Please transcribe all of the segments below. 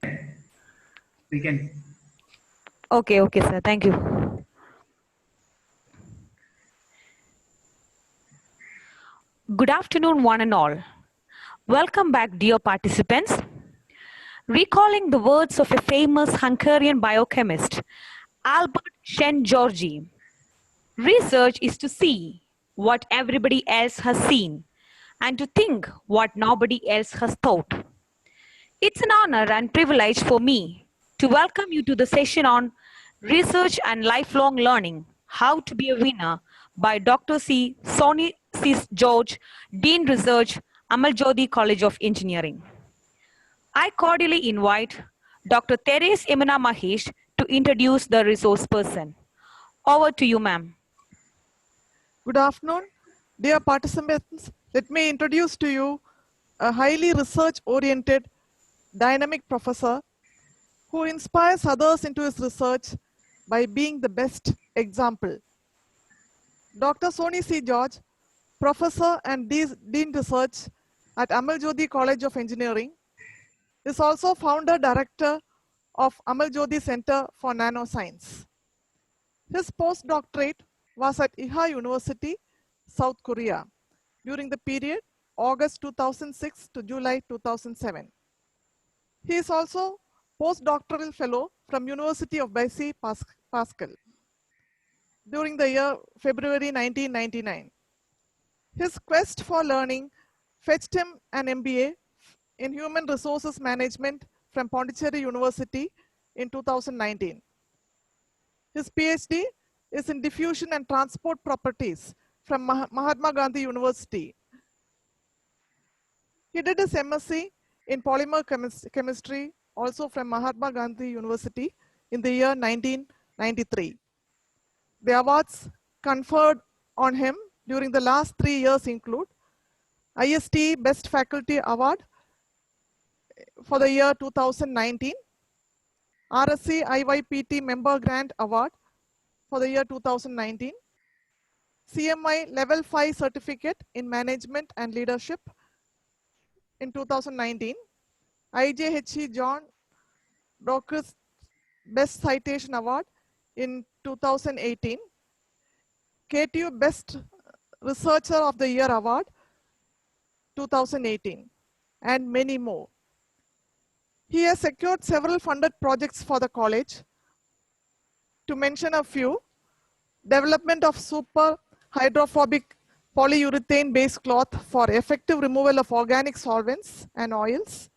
We can. Okay, sir. Thank you. Good afternoon, one and all. Welcome back, dear participants. Recalling the words of a famous Hungarian biochemist, Albert Szent-Györgyi, research is to see what everybody else has seen and to think what nobody else has thought. It's an honor and privilege for me to welcome you to the session on Research and Lifelong Learning, How to be a Winner by Dr. Sony C. George, Dean Research, Amaljodi College of Engineering. I cordially invite Dr. Therese Emina Mahesh to introduce the resource person. Over to you, ma'am. Good afternoon, dear participants. Let me introduce to you a highly research-oriented, dynamic professor who inspires others into his research by being the best example. Dr. Sony C. George, professor and Dean Research at Amaljodi College of Engineering, is also founder-director of Amaljodi Center for Nanoscience. His postdoctorate was at Iha University, South Korea, during the period August 2006 to July 2007. He is also postdoctoral fellow from University of Paris, Pascal, during the year February 1999. His quest for learning fetched him an MBA in Human Resources Management from Pondicherry University in 2019. His PhD is in Diffusion and Transport Properties from Mahatma Gandhi University. He did his MSc in Polymer Chemistry, also from Mahatma Gandhi University in the year 1993. The awards conferred on him during the last 3 years include ISTE Best Faculty Award for the year 2019, RSC IYPT Member Grant Award for the year 2019, CMI Level 5 Certificate in Management and Leadership in 2019, IJHE John Docker's Best Citation Award in 2018, KTU Best Researcher of the Year Award 2018, and many more. He has secured several funded projects for the college. To mention a few, development of super hydrophobic polyurethane based cloth for effective removal of organic solvents and oils,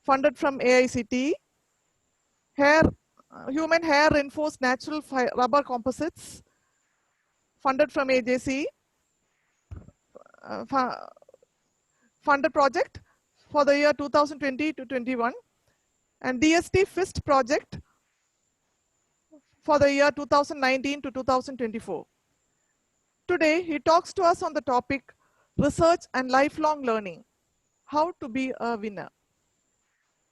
funded from AICTE, human hair reinforced natural rubber composites, funded from AJC, funded project for the year 2020 to 21, and DST FIST project for the year 2019 to 2024. Today, he talks to us on the topic, Research and Lifelong Learning, How to be a Winner.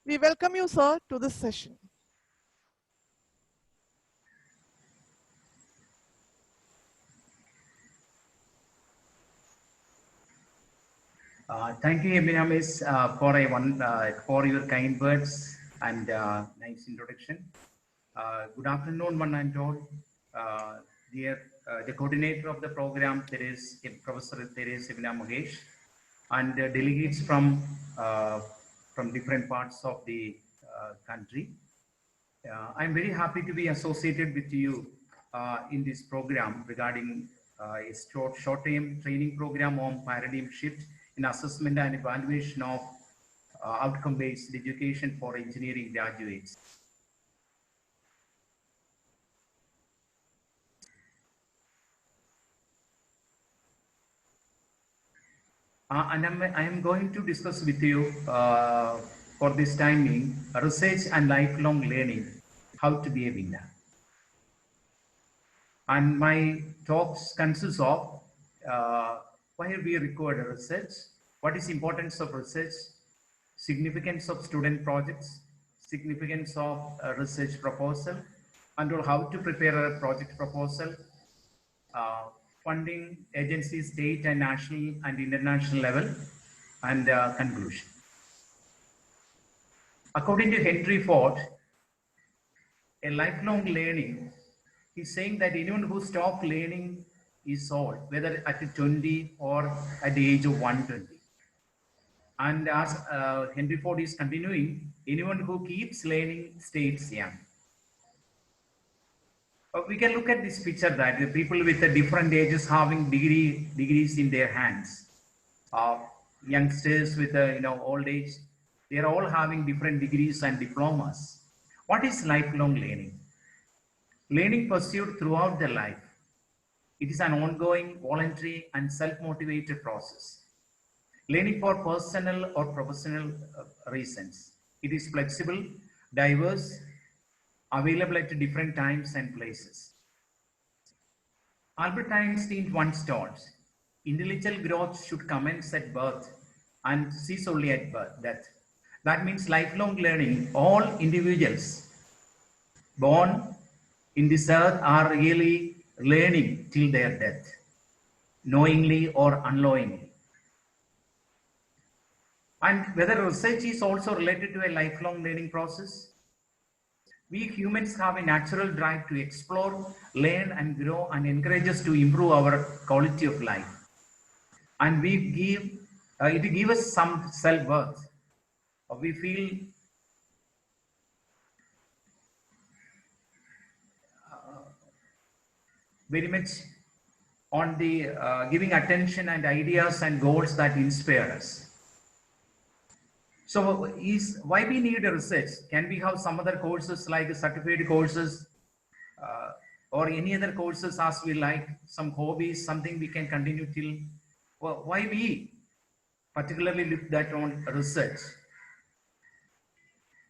We welcome you, sir, to this session. Thank you, Emina Miss, for your kind words and nice introduction. Good afternoon, one and all. Dear the coordinator of the program, Professor Therese Emina Mahesh, and delegates from different parts of the country. I'm very happy to be associated with you in this program regarding a short-term training program on paradigm shift in assessment and evaluation of outcome-based education for engineering graduates. And I am going to discuss with you for this timing, research and lifelong learning, how to be a winner. And my talks consist of why we require research, what is importance of research, significance of student projects, significance of a research proposal, and how to prepare a project proposal, funding agencies, state and national and international level, and conclusion. According to Henry Ford, a lifelong learning, he's saying that anyone who stops learning is old, whether at 20 or at the age of 120. And as Henry Ford is continuing, anyone who keeps learning stays young. We can look at this picture that the people with the different ages having degrees in their hands. Youngsters with old age, they are all having different degrees and diplomas. What is lifelong learning? Learning pursued throughout the life. It is an ongoing, voluntary, and self-motivated process. Learning for personal or professional reasons. It is flexible, diverse, available at different times and places. Albert Einstein once taught, intellectual growth should commence at birth and cease only at death. That means lifelong learning. All individuals born in this earth are really learning till their death, knowingly or unknowingly. And whether research is also related to a lifelong learning process, we humans have a natural drive to explore, learn and grow and encourage us to improve our quality of life. And it gives us some self-worth. We feel very much on the giving attention and ideas and goals that inspire us. So why we need a research? Can we have some other courses like certificate courses or any other courses as we like, some hobbies, something we can continue till? Well, why we particularly look that on research?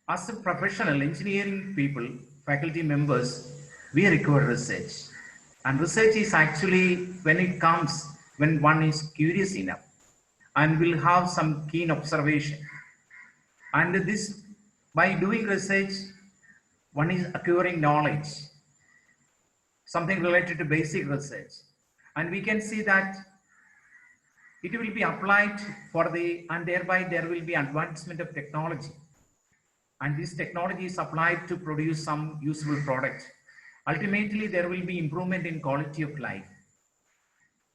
As a professional engineering people, faculty members, we require research. And research is actually when one is curious enough and will have some keen observation. And this, by doing research, one is acquiring knowledge, something related to basic research. And we can see that it will be applied and thereby there will be advancement of technology. And this technology is applied to produce some useful product. Ultimately, there will be improvement in quality of life.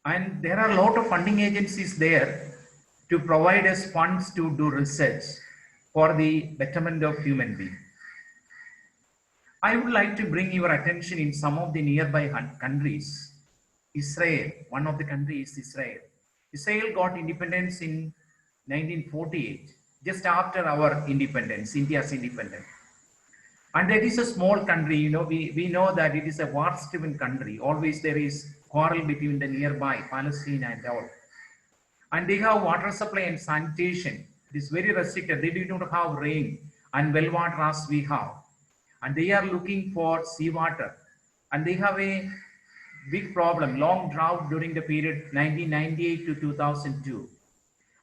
And there are a lot of funding agencies there to provide us funds to do research for the betterment of human beings. I would like to bring your attention in some of the nearby countries. Israel, one of the countries is Israel. Israel got independence in 1948, just after our independence, India's independence. And that is a small country, we know that it is a war-stricken country. Always there is quarrel between the nearby Palestine and all. And they have water supply and sanitation. It is very restricted. They do not have rain and well water as we have. And they are looking for seawater. And they have a big problem, long drought during the period 1998 to 2002.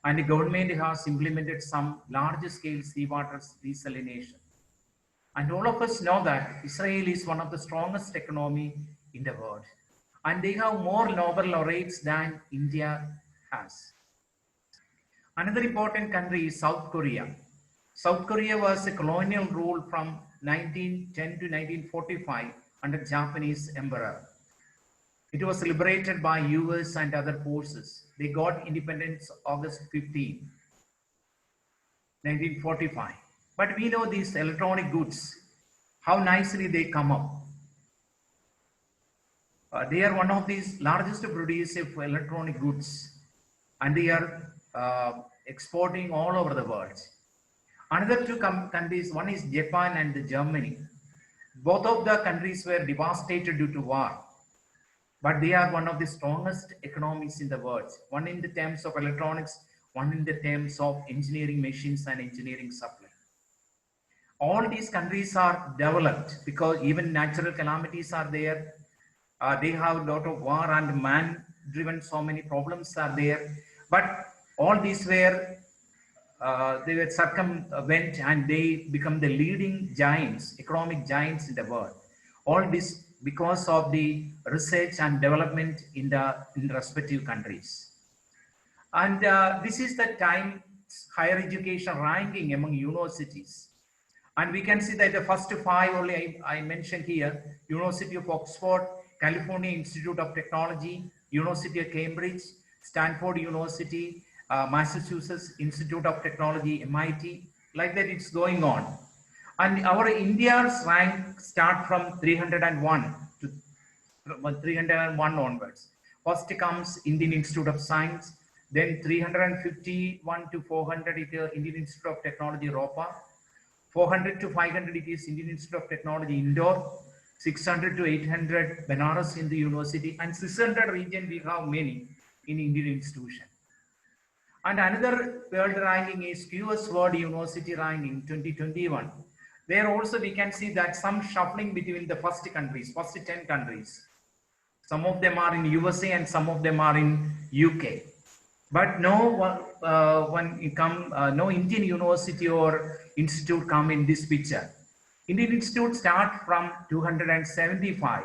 And the government has implemented some large-scale seawater desalination. And all of us know that Israel is one of the strongest economy in the world. And they have more Nobel laureates than India has. Another important country is South Korea. South Korea was a colonial rule from 1910 to 1945 under Japanese emperor. It was liberated by US and other forces. They got independence August 15, 1945. But we know these electronic goods, how nicely they come up. They are one of these largest producers of electronic goods, and they are exporting all over the world. Another two countries, one is Japan and Germany. Both of the countries were devastated due to war, but they are one of the strongest economies in the world. One in the terms of electronics, one in the terms of engineering machines and engineering supply. All these countries are developed because even natural calamities are there. They have a lot of war and man-driven, so many problems are there. But all these were they were circumvent and they become the leading giants, economic giants in the world. All this because of the research and development in the respective countries. And this is the time higher education ranking among universities. And we can see that the first five only I mentioned here: University of Oxford, California Institute of Technology, University of Cambridge, Stanford University, Massachusetts Institute of Technology, MIT, like that it's going on. And our India's rank start from 301 to 301 onwards. First comes Indian Institute of Science, then 351 to 400 it is Indian Institute of Technology, Europa. 400 to 500 it is Indian Institute of Technology, Indore. 600 to 800 Banaras Hindu University, and 600 region we have many in Indian institution. And another world ranking is QS World University ranking 2021. There also we can see that some shuffling between the first 10 countries. Some of them are in USA and some of them are in UK. But no Indian university or institute come in this picture. Indian Institute start from 275.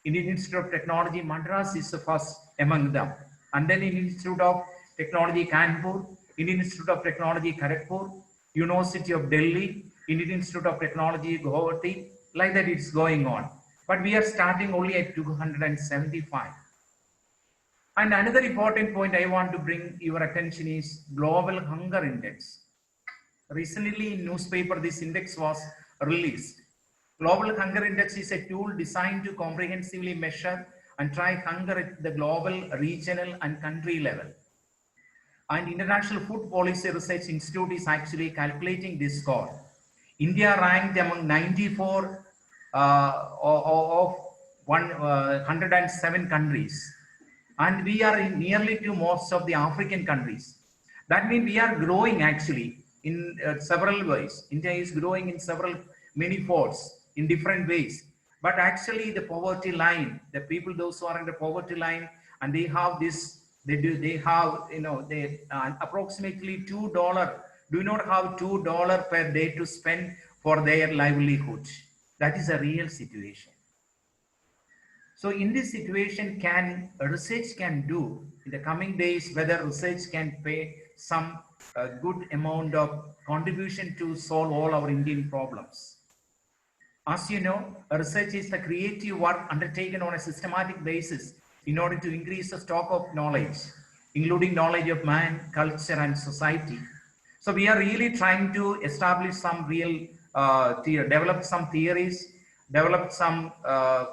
Indian Institute of Technology, Madras is the first among them. And then Indian Institute of Technology, Kanpur, Indian Institute of Technology, Kharagpur, University of Delhi, Indian Institute of Technology, Guwahati, like that it's going on. But we are starting only at 275. And another important point I want to bring your attention is Global Hunger Index. Recently in newspaper, this index was released. Global Hunger Index is a tool designed to comprehensively measure and track hunger at the global, regional and country level. And International Food Policy Research Institute is actually calculating this score. India ranked among 94 of 107 countries. And we are in nearly to most of the African countries. That means we are growing actually in several ways. India is growing in many folds in different ways. But actually the poverty line, the people, those who are in the poverty line, and they have this, they have, they approximately $2, do not have $2 per day to spend for their livelihood. That is a real situation. So in this situation, research can do in the coming days, whether research can pay some good amount of contribution to solve all our Indian problems. As you know, research is the creative work undertaken on a systematic basis in order to increase the stock of knowledge, including knowledge of man, culture, and society. So we are really trying to establish some real, develop some theories, develop some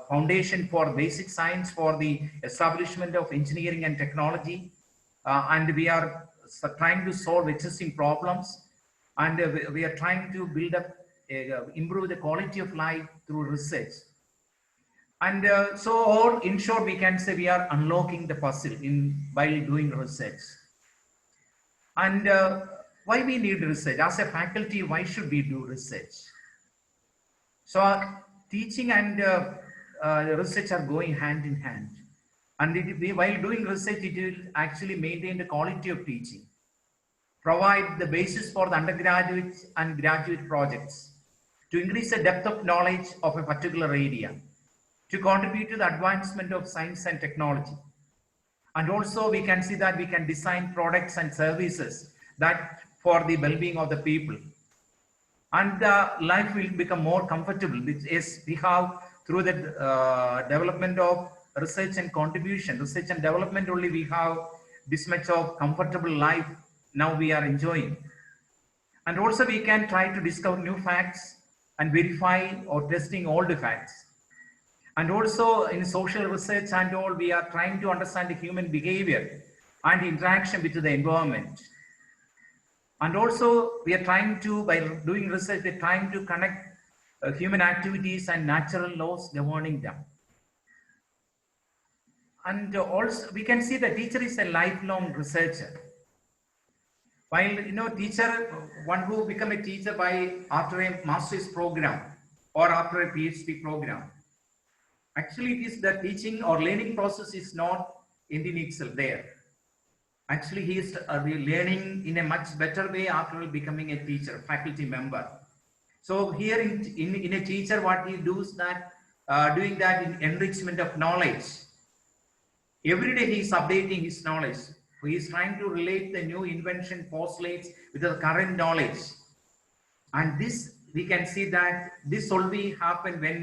foundation for basic science for the establishment of engineering and technology. And we are trying to solve existing problems. And we are trying to build up, improve the quality of life through research. And so in short, we can say we are unlocking the puzzle while doing research. And why we need research? As a faculty, why should we do research? So teaching and research are going hand in hand. And while doing research, it will actually maintain the quality of teaching, provide the basis for the undergraduate and graduate projects, to increase the depth of knowledge of a particular area, to contribute to the advancement of science and technology. And also we can see that we can design products and services that for the well-being of the people. And life will become more comfortable, which is we have through the development of research and contribution, research and development only we have this much of comfortable life now we are enjoying. And also we can try to discover new facts and verify or testing old facts. And also in social research and all, we are trying to understand the human behavior and interaction with the environment. And also we are trying to, by doing research, we're trying to connect human activities and natural laws governing them. And also we can see the teacher is a lifelong researcher. While teacher, one who become a teacher after a master's program or after a PhD program, actually it is the teaching or learning process is not ending itself there. Actually, he is learning in a much better way after becoming a teacher, faculty member. So here in a teacher, what he does that, doing that in enrichment of knowledge. Every day he is updating his knowledge. He is trying to relate the new invention postulates with the current knowledge. And this we can see that this only happen when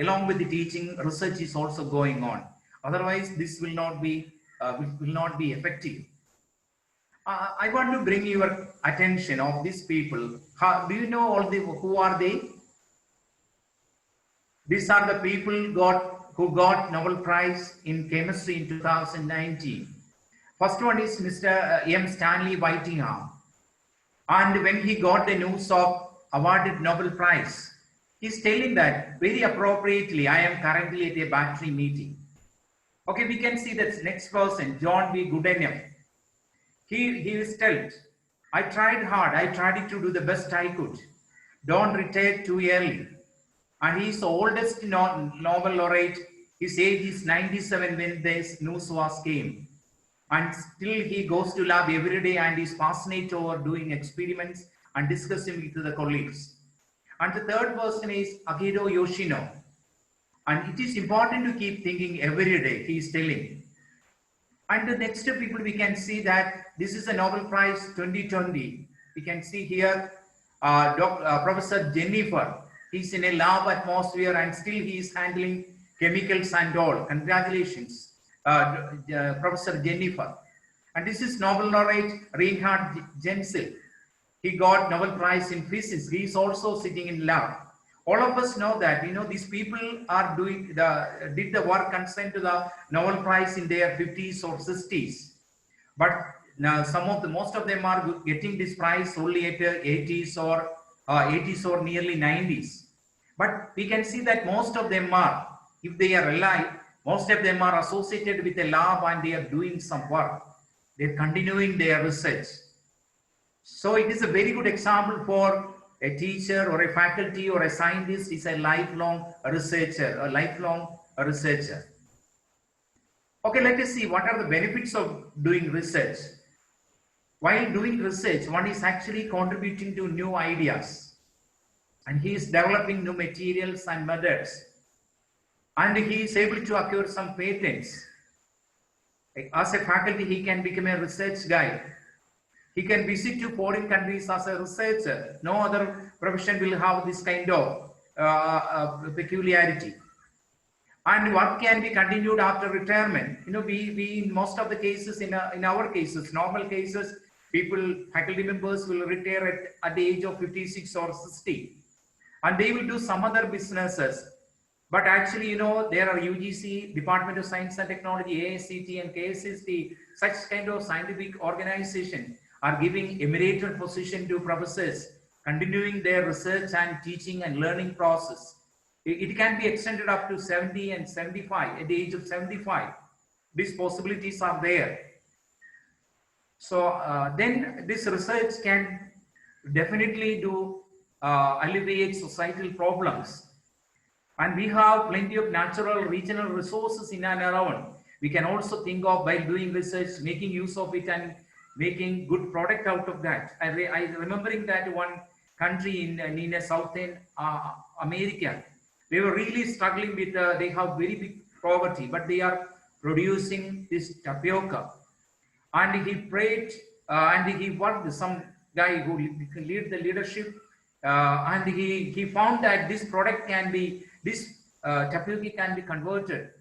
along with the teaching, research is also going on. Otherwise, this will not be effective. I want to bring your attention of these people. Do you know who are they? These are the people who got Nobel Prize in Chemistry in 2019. First one is Mr. M. Stanley Whittingham. And when he got the news of awarded Nobel Prize, he's telling that very appropriately, I am currently at a battery meeting. Okay, we can see that next person, John B. Goodenough. He is told, I tried hard, I tried to do the best I could. Don't retire too early. And he's the oldest Nobel laureate. His age is 97 when this news came. And still he goes to lab every day and is passionate over doing experiments and discussing with the colleagues. And the third person is Akihiro Yoshino. And it is important to keep thinking every day, he is telling. And the next people we can see that this is a Nobel Prize 2020. We can see here Professor Jennifer. He's in a lab atmosphere and still he is handling chemicals and all. Congratulations, Professor Jennifer. And this is Nobel laureate Reinhard Genzel. He got Nobel Prize in physics. He is also sitting in lab. All of us know that, these people are did the work concerned to the Nobel Prize in their 50s or 60s. But now most of them are getting this prize only at 80s or nearly 90s. But we can see that most of them are, if they are alive, most of them are associated with a lab and they are doing some work. They're continuing their research. So it is a very good example for a teacher or a faculty or a scientist is a lifelong researcher, Okay, let us see what are the benefits of doing research. While doing research, one is actually contributing to new ideas and he is developing new materials and methods and he is able to acquire some patents. As a faculty, he can become a research guide. He can visit to foreign countries as a researcher. No other profession will have this kind of peculiarity. And work can be continued after retirement. We in most of the cases, in our cases, normal cases, faculty members will retire at the age of 56 or 60. And they will do some other businesses. But actually, there are UGC, Department of Science and Technology, AICTE and KSST, such kind of scientific organization are giving emeritus position to professors, continuing their research and teaching and learning process. It can be extended up to 70 and 75, at the age of 75. These possibilities are there. So then this research can definitely alleviate societal problems. And we have plenty of natural regional resources in and around. We can also think of, by doing research, making use of it and making good product out of that. I remembering that one country in Southern America, they were really struggling with, they have very big poverty, but they are producing this tapioca. And he prayed and he worked with some guy who lead the leadership and he found that this product can be, tapioca can be converted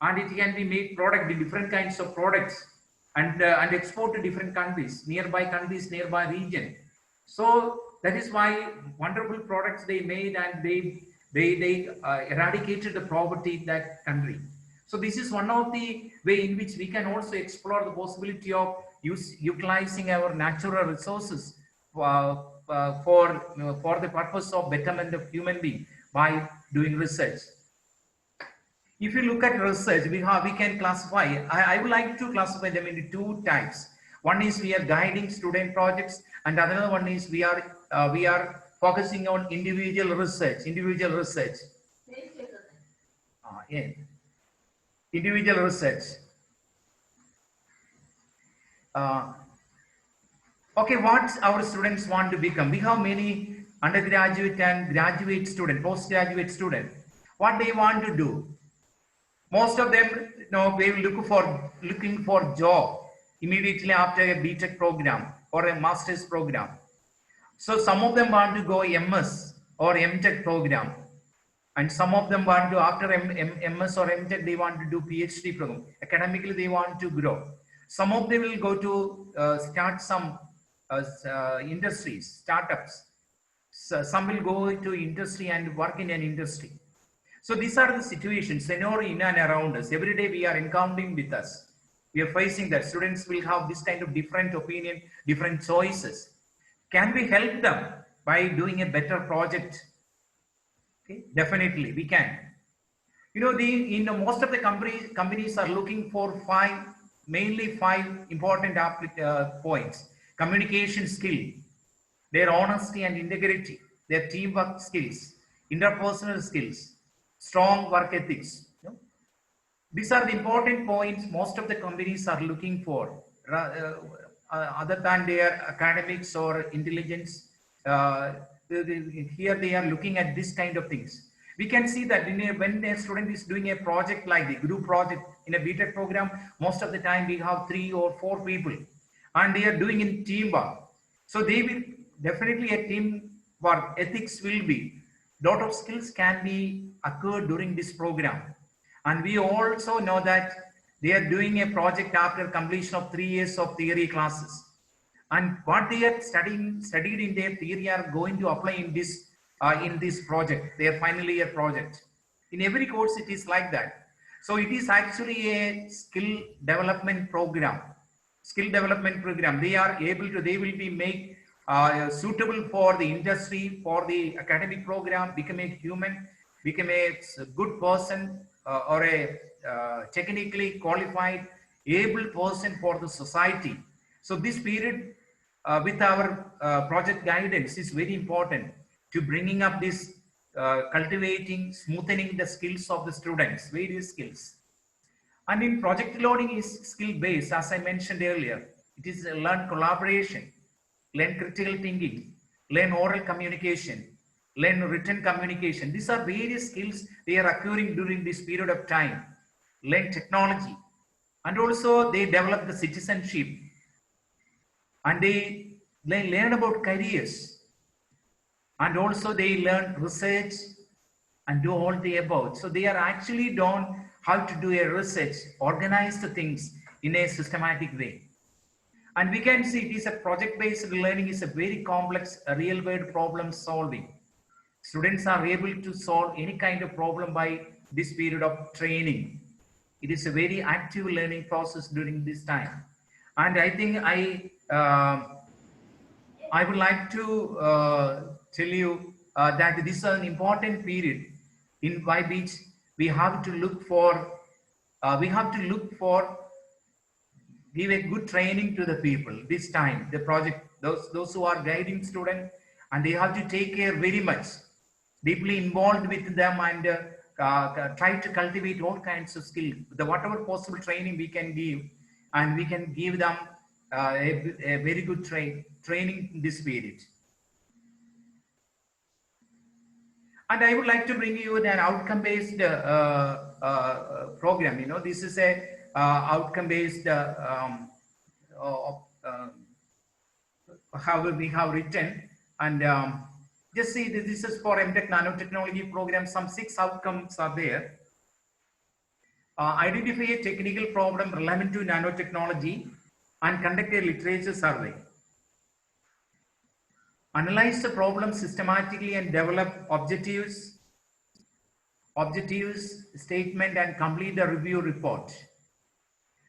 and it can be made product in different kinds of products and export to different countries, nearby region. So that is why wonderful products they made and they eradicated the poverty in that country. So this is one of the way in which we can also explore the possibility of utilizing our natural resources for the purpose of betterment of human being by doing research. If you look at research, we can classify. I would like to classify them into two types. One is we are guiding student projects, and another one is we are focusing on individual research. Individual research. Individual research. Okay, what our students want to become? We have many undergraduate and graduate student, postgraduate student. What they want to do? Most of them, they will looking for job immediately after a BTech program or a master's program. So some of them want to go MS or MTech program. And some of them want to, after MS or MTech, they want to do PhD program. Academically, they want to grow. Some of them will go to start some industries, startups. So some will go into industry and work in an industry. So these are the situations, scenario in and around us. Every day we are encountering with us. We are facing that students will have this kind of different opinion, different choices. Can we help them by doing a better project? Okay, definitely we can. You know, most of the companies are looking for mainly five important points: communication skill, their honesty and integrity, their teamwork skills, interpersonal skills, strong work ethics. You know, these are the important points most of the companies are looking for, other than their academics or intelligence. Uh, Here they are looking at this kind of things. We can see that when a student is doing a project like the group project in a BTech program, most of the time we have 3 or 4 people and they are doing in teamwork. So they will definitely a teamwork ethics will be, lot of skills can be occurred during this program. And we also know that they are doing a project after completion of 3 years of theory classes. And what they are studied in their theory are going to apply in this project, their final year project. In every course, it is like that. So it is actually a skill development program. Skill development program. They are able to, they will be made suitable for the industry, for the academic program, become a human, become a good person, or a technically qualified, able person for the society. So this period with our project guidance is very important to bringing up this cultivating, smoothening the skills of the students, various skills. And in project loading is skill based, as I mentioned earlier. It is learn collaboration, learn critical thinking, learn oral communication, learn written communication. These are various skills they are acquiring during this period of time. Learn technology, and also they develop the citizenship, and they learn about careers, and also they learn research and do all the above. So they are actually done how to do a research, organize the things in a systematic way. And we can see it is a project-based learning is a very complex real-world problem solving. Students are able to solve any kind of problem by this period of training. It is a very active learning process during this time. And I think I would like to tell you that this is an important period in by which we have to look for give a good training to the people this time, the project, those who are guiding students, and they have to take care very much, deeply involved with them, and try to cultivate all kinds of skill, the whatever possible training we can give, and we can give them a very good training in this period. And I would like to bring you an outcome-based program. You know, this is a outcome-based how we have written, and just see this is for MTech nanotechnology program. Some 6 outcomes are there. Identify a technical problem relevant to nanotechnology and conduct a literature survey. Analyze the problem systematically and develop objectives, statement, and complete the review report.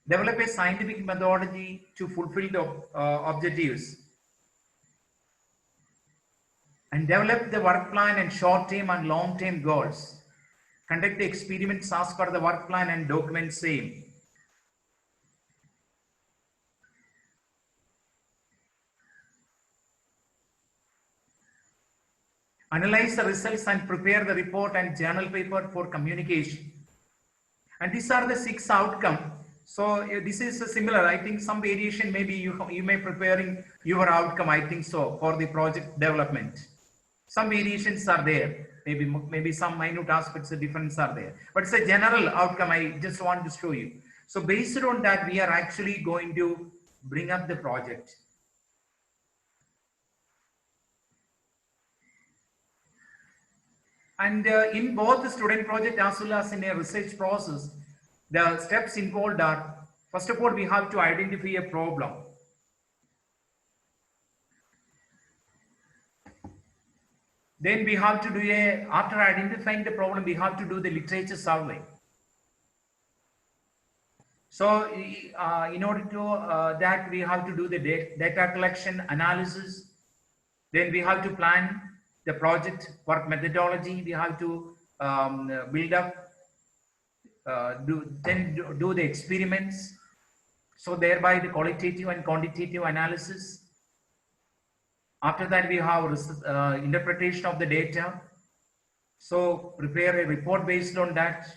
Develop a scientific methodology to fulfill the objectives. And develop the work plan and short-term and long-term goals. Conduct the experiments as per the work plan and document same. Analyze the results and prepare the report and journal paper for communication. And these are the 6 outcomes. So this is similar. I think some variation maybe you may preparing your outcome, I think so, for the project development. Some variations are there. Maybe some minute aspects of difference are there. But it's a general outcome I just want to show you. So based on that, we are actually going to bring up the project. And in both the student project as well as in a research process, the steps involved are, first of all, we have to identify a problem. Then we have to do after identifying the problem, we have to do the literature survey. So in order to that, we have to do the data collection analysis. Then we have to plan the project work methodology. We have to build up, do the experiments. So thereby the qualitative and quantitative analysis. After that, we have interpretation of the data. So prepare a report based on that.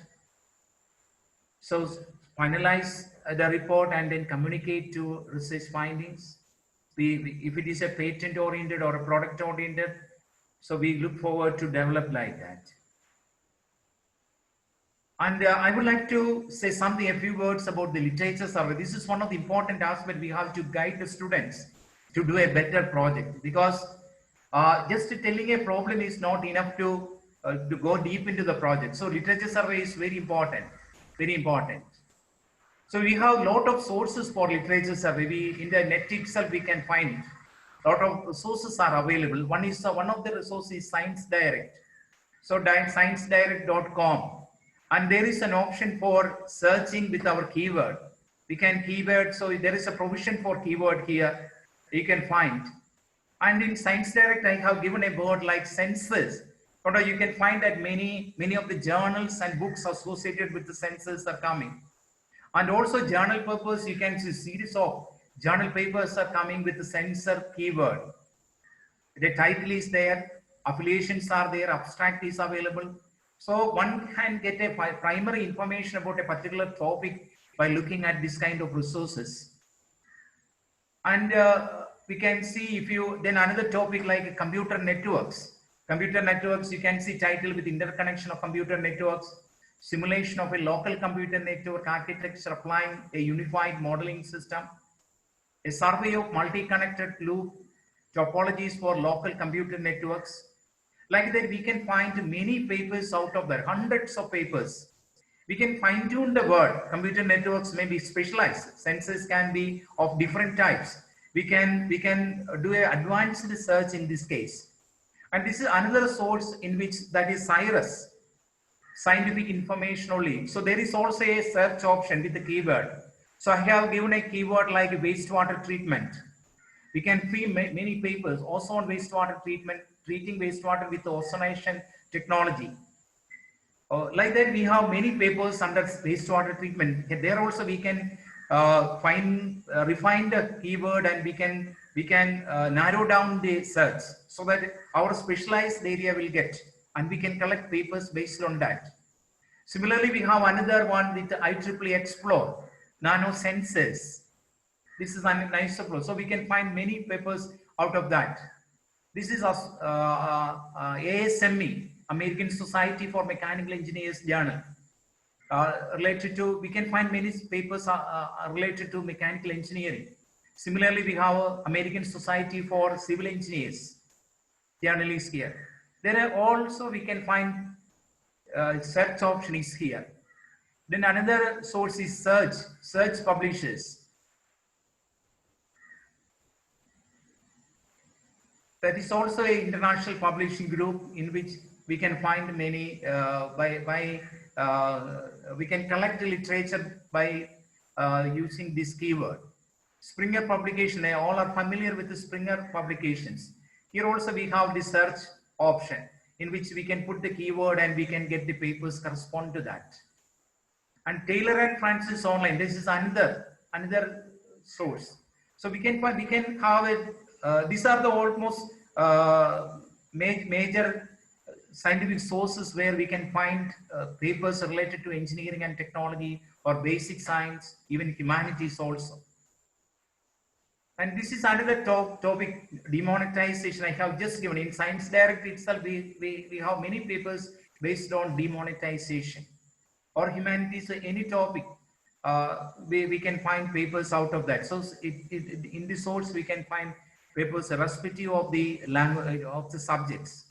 So finalize the report and then communicate to research findings. If it is a patent oriented or a product oriented, so we look forward to develop like that. And I would like to say something, a few words about the literature survey. This is one of the important aspects we have to guide the students to do a better project, because just telling a problem is not enough to go deep into the project. So literature survey is very important, very important. So we have a lot of sources for literature survey. In the net itself, we can find a lot of resources are available. One of the resources is Science Direct. So sciencedirect.com. And there is an option for searching with our keyword. We can keyword, so there is a provision for keyword here. You can find. And in Science Direct, I have given a word like census. You can find that many of the journals and books associated with the census are coming. And also journal papers, you can see series of journal papers are coming with the censor keyword. The title is there, affiliations are there, abstract is available. So one can get a primary information about a particular topic by looking at this kind of resources. And we can see then another topic like computer networks. Computer networks, you can see title with interconnection of computer networks, simulation of a local computer network architecture applying a unified modeling system, a survey of multi-connected loop topologies for local computer networks. Like that, we can find many papers out of there, hundreds of papers. We can fine tune the word. Computer networks may be specialized. Sensors can be of different types. We can do an advanced research in this case. And this is another source in which, that is CIRUS, scientific information only. So there is also a search option with the keyword. So I have given a keyword like wastewater treatment. We can see many papers also on wastewater treatment, treating wastewater with ozonation technology. Like that, we have many papers under wastewater treatment. There also we can refine the keyword, and we can narrow down the search so that our specialized area will get, and we can collect papers based on that. Similarly, we have another one with IEEE Explore, nano sensors. This is a nice approach. So we can find many papers out of that. This is ASME, American Society for Mechanical Engineers Journal. Related to, we can find many papers related to mechanical engineering. Similarly, we have American Society for Civil Engineers journal is here. There are also, we can find search option is here. Then another source is search publishers. That is also an international publishing group in which we can find many we can collect the literature by using this keyword. Springer publication, they all are familiar with the Springer publications. Here also we have the search option in which we can put the keyword and we can get the papers correspond to that. And Taylor and Francis online, this is another source. So we can have it. These are the almost major scientific sources where we can find papers related to engineering and technology or basic science, even humanities also. And this is another topic, demonetization. I have just given in Science Direct itself, we have many papers based on demonetization or humanities, any topic. We can find papers out of that. So in the source, we can find papers irrespective of the language of the subjects.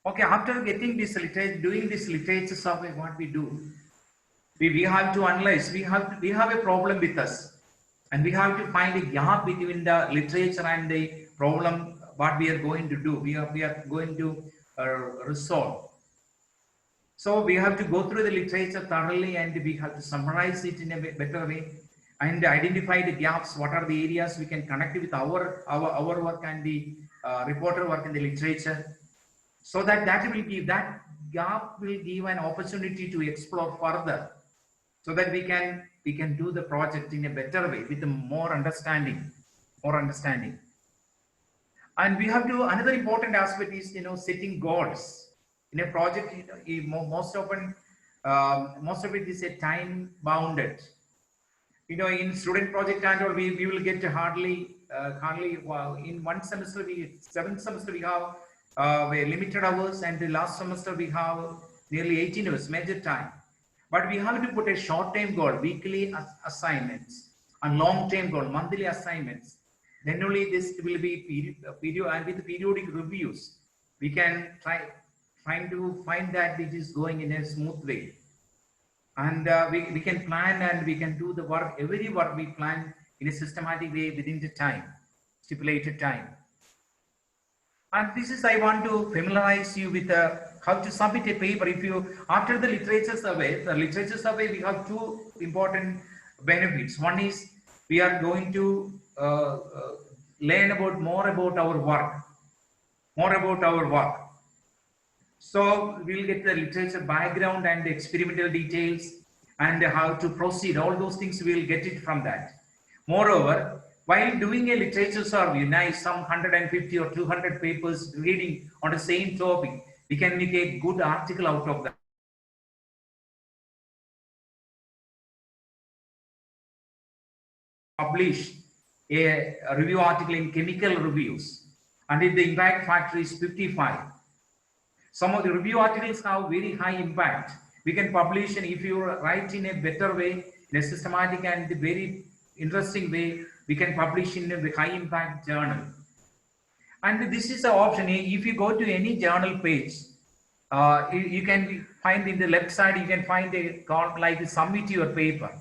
Okay, after getting this literature, doing this literature survey, what we do, we have to analyze. We have a problem with us, and we have to find a gap between the literature and the problem. What we are going to do, we are going to resolve. So we have to go through the literature thoroughly, and we have to summarize it in a better way, and identify the gaps. What are the areas we can connect with our work and the reporter work in the literature, so that will give, that gap will give an opportunity to explore further, so that we can do the project in a better way with more understanding. And we have to, another important aspect is, setting goals in a project. Most often, most of it is a time bounded. In student project and all, we will get hardly in one semester, 7th semester we have limited hours, and the last semester we have nearly 18 hours major time. But we have to put a short-term goal, weekly assignments, and long-term goal, monthly assignments. Then only this will be period, and with periodic reviews, we can trying to find that it is going in a smooth way. And we can plan, and we can do the work, every work we plan in a systematic way within the time, stipulated time. And this is, I want to familiarize you with how to submit a paper. If you, after the literature survey, we have two important benefits. One is we are going to learn more about our work. So we'll get the literature background and the experimental details and how to proceed. All those things we'll get it from that. Moreover, while doing a literature survey, some 150 or 200 papers reading on the same topic, we can make a good article out of that. Publish a review article in chemical reviews, and if the impact factor is 55. Some of the review articles have very high impact. We can publish, and if you write in a better way, in a systematic and very interesting way, we can publish in a high impact journal. And this is the option. If you go to any journal page, you can find in the left side, you can find a column like submit your paper.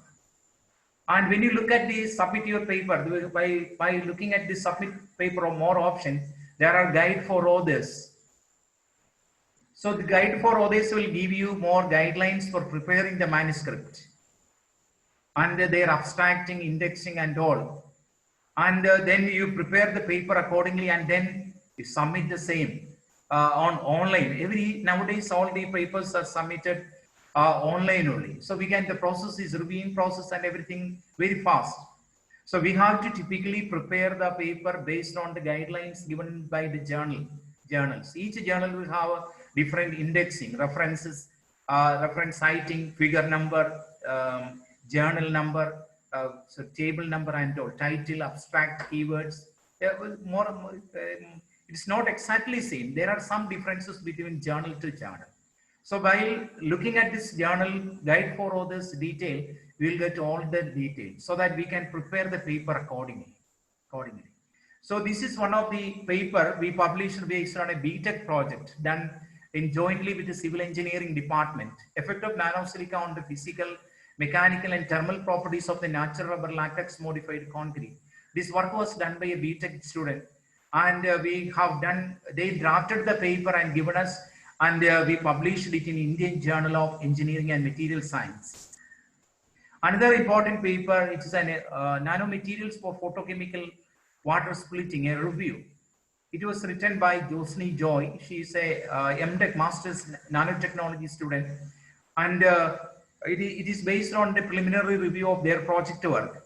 And when you look at the submit your paper, by looking at the submit paper or more option, there are guide for others. So the guide for others will give you more guidelines for preparing the manuscript, and their abstracting, indexing and all. And then you prepare the paper accordingly, and then you submit the same on online. Nowadays all the papers are submitted online only. So the process is reviewing process and everything very fast. So we have to typically prepare the paper based on the guidelines given by the journals. Each journal will have different indexing, references, reference citing, figure number, journal number, so table number and all, title, abstract, keywords. It's not exactly same. There are some differences between journal to journal. So while looking at this journal guide for others detail, we will get all the details so that we can prepare the paper accordingly. So this is one of the paper we published based on a BTech project done jointly with the civil engineering department. Effect of nanosilica on the physical, mechanical and thermal properties of the natural rubber latex modified concrete. This work was done by a BTech student, and they drafted the paper and given us, and we published it in Indian Journal of Engineering and Material Science. Another important paper, it is nanomaterials for photochemical water splitting, a review. It was written by Josni Joy. She is a MTech Masters Nanotechnology student, and it is based on the preliminary review of their project work.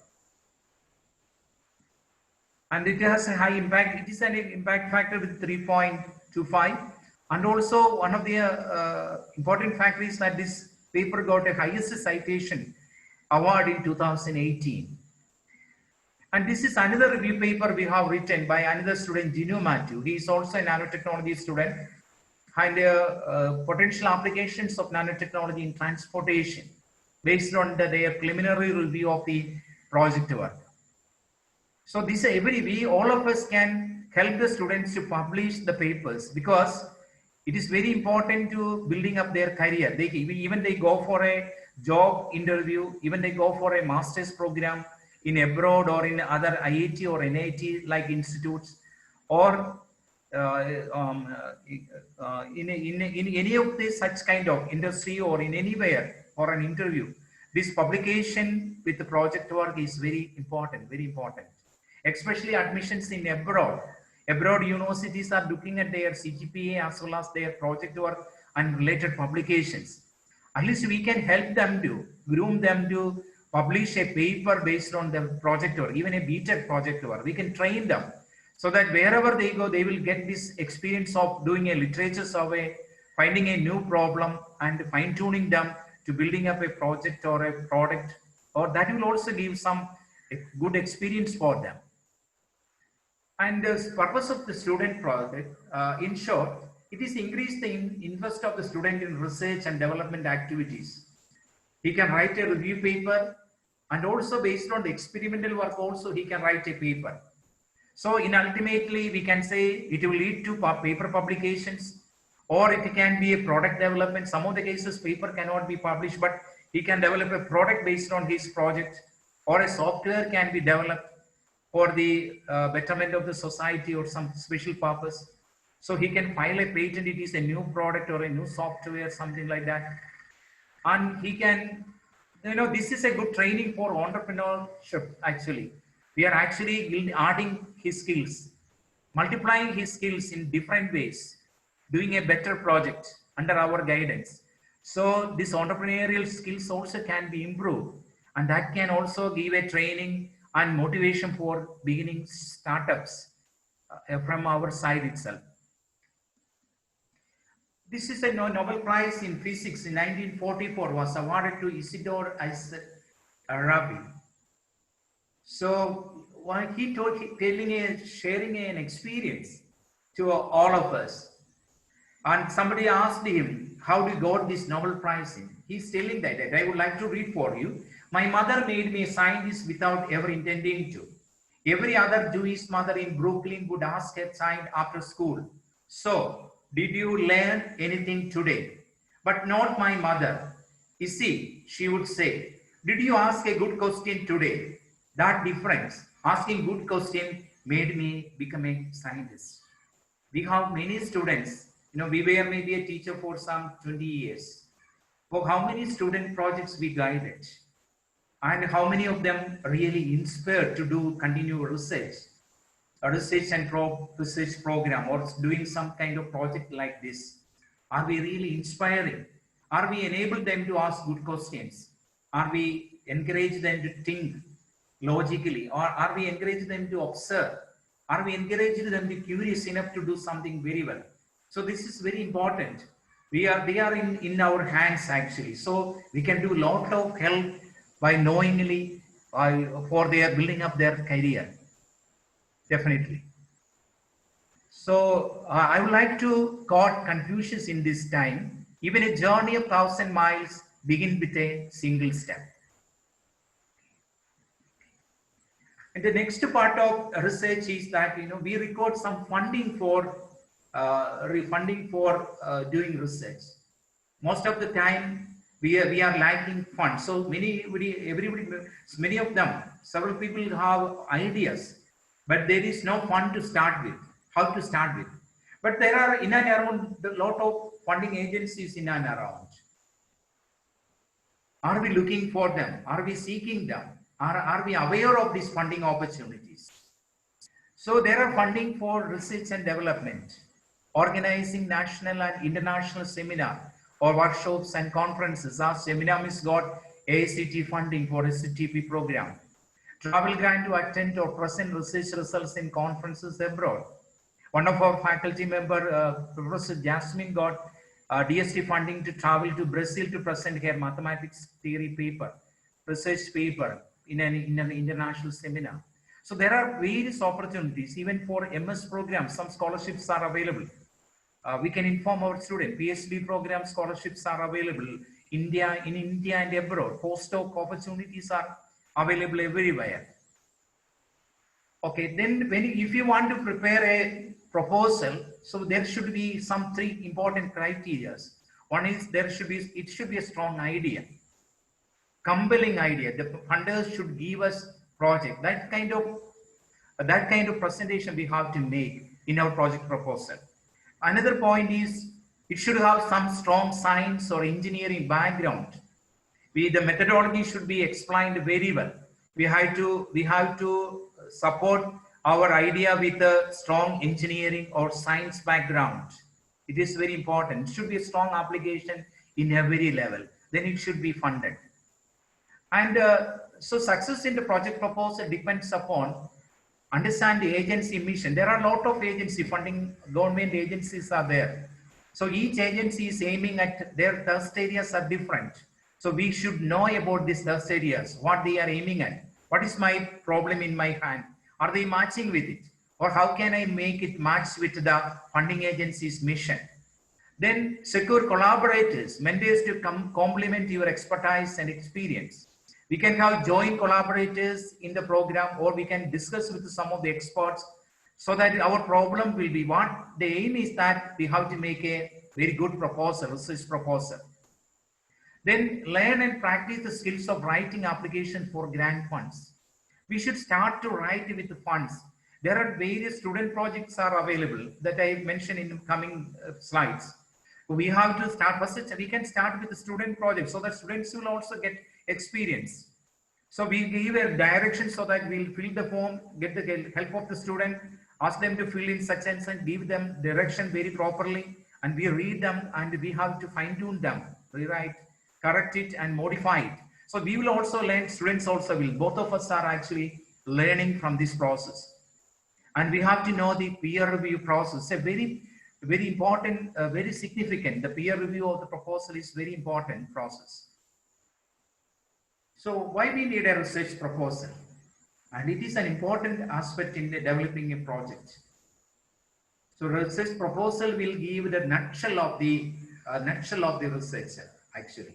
And it has a high impact. It is an impact factor with 3.25. And also one of the important factors is that this paper got a highest citation award in 2018. And this is another review paper we have written by another student, Ginu Matthew. He is also a nanotechnology student, and potential applications of nanotechnology in transportation based on their preliminary review of the project work. So all of us can help the students to publish the papers, because It is very important to building up their career. Even they go for a job interview, even they go for a master's program in abroad or in other IIT or NIT like institutes, or in any of this such kind of industry or in anywhere for an interview, this publication with the project work is very important, especially admissions in abroad. Abroad universities are looking at their CGPA as well as their project work and related publications. At least we can help them to groom them to publish a paper based on the project work, even a BTech project work. We can train them so that wherever they go, they will get this experience of doing a literature survey, finding a new problem and fine-tuning them to building up a project or a product, or that will also give some good experience for them. And the purpose of the student project, in short, it is increase the interest of the student in research and development activities. He can write a review paper, and also based on the experimental work also he can write a paper. So in ultimately we can say it will lead to paper publications, or it can be a product development. Some of the cases paper cannot be published, but he can develop a product based on his project, or a software can be developed for the betterment of the society or some special purpose. So he can file a patent, it is a new product or a new software, something like that. And he can, this is a good training for entrepreneurship actually. We are actually adding his skills, multiplying his skills in different ways, doing a better project under our guidance. So this entrepreneurial skills also can be improved, and that can also give a training and motivation for beginning startups from our side itself. This is a Nobel Prize in Physics in 1944 was awarded to Isidore Isaac Rabi. So while sharing an experience to all of us, and somebody asked him, how do you got this Nobel Prize in? He's telling that I would like to read for you. My mother made me a scientist without ever intending to. Every other Jewish mother in Brooklyn would ask her child after school, so, did you learn anything today? But not my mother. You see, she would say, did you ask a good question today? That difference, asking good question, made me become a scientist. We have many students, we were maybe a teacher for some 20 years. For how many student projects we guided? And how many of them really inspired to continue research? A research and research program, or doing some kind of project like this? Are we really inspiring? Are we enable them to ask good questions? Are we encourage them to think logically, or are we encourage them to observe? Are we encourage them to be curious enough to do something very well? So this is very important. They are in our hands actually. So we can do a lot of help by knowingly for their building up their career. Definitely. So I would like to cut Confucius in this time. Even a journey of 1,000 miles begin with a single step. And the next part of research is that we record some funding for doing research. Most of the time we are lacking funds. So many of them, several people have ideas, but there is no fund to start with, how to start with. But there are in and around a lot of funding agencies in and around. Are we looking for them? Are we seeking them? Are we aware of these funding opportunities? So there are funding for research and development, organizing national and international seminar or workshops and conferences. Our seminar has got AICTE funding for a STTP program. Travel grant to attend or present research results in conferences abroad. One of our faculty member, Professor Jasmine, got DST funding to travel to Brazil to present her mathematics theory paper, research paper in an international seminar. So there are various opportunities, even for MS programs, some scholarships are available. We can inform our students, PhD program scholarships are available in India and abroad. Postdoc opportunities are available everywhere. Okay, then if you want to prepare a proposal, so there should be some three important criteria. One is it should be a strong idea, compelling idea. The funders should give us project. That kind of presentation we have to make in our project proposal. Another point is it should have some strong science or engineering background. The methodology should be explained very well. We have to support our idea with a strong engineering or science background. It is very important. It should be a strong application in every level. Then it should be funded. And so success in the project proposal depends upon understand the agency mission. There are a lot of agency funding, government agencies are there. So each agency is aiming at their thrust areas are different. So we should know about these thrust areas, what they are aiming at. What is my problem in my hand? Are they matching with it? Or how can I make it match with the funding agency's mission? Then secure collaborators, mentors to complement your expertise and experience. We can have joint collaborators in the program, or we can discuss with some of the experts so that our problem will be what the aim is that we have to make a very good proposal, research proposal. Then learn and practice the skills of writing application for grant funds. We should start to write with the funds. There are various student projects are available that I mentioned in the coming slides. We have to start first. We can start with the student project so that students will also get experience. So we give a direction so that we'll fill the form, get the help of the student, ask them to fill in such and such, give them direction very properly, and we read them and we have to fine tune them, rewrite, correct it and modify it. So we will also learn, students also will, both of us are actually learning from this process. And we have to know the peer review process, a very important, very significant. The peer review of the proposal is very important process. So why we need a research proposal? And it is an important aspect in developing a project. So research proposal will give the nutshell of the research actually.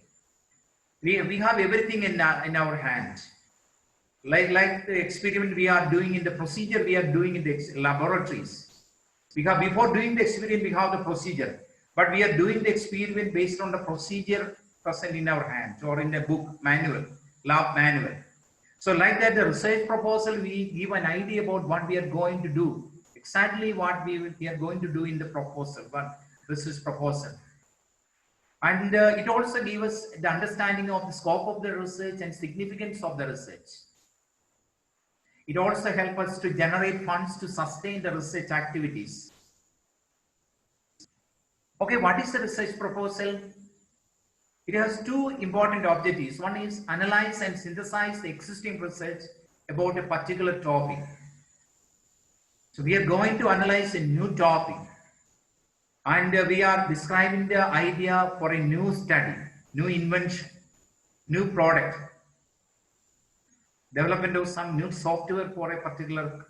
We have everything in our hand. Like the experiment we are doing in the procedure we are doing in the laboratories. We have, before doing the experiment, we have the procedure, but we are doing the experiment based on the procedure present in our hands or in a book manual, lab manual. So like that, the research proposal, we give an idea about what we are going to do, exactly what we are going to do in the proposal, but research proposal. And it also gives us the understanding of the scope of the research and significance of the research. It also helps us to generate funds to sustain the research activities. Okay, what is the research proposal? It has two important objectives. One is analyze and synthesize the existing research about a particular topic. So we are going to analyze a new topic and we are describing the idea for a new study, new invention, new product, development of some new software for a particular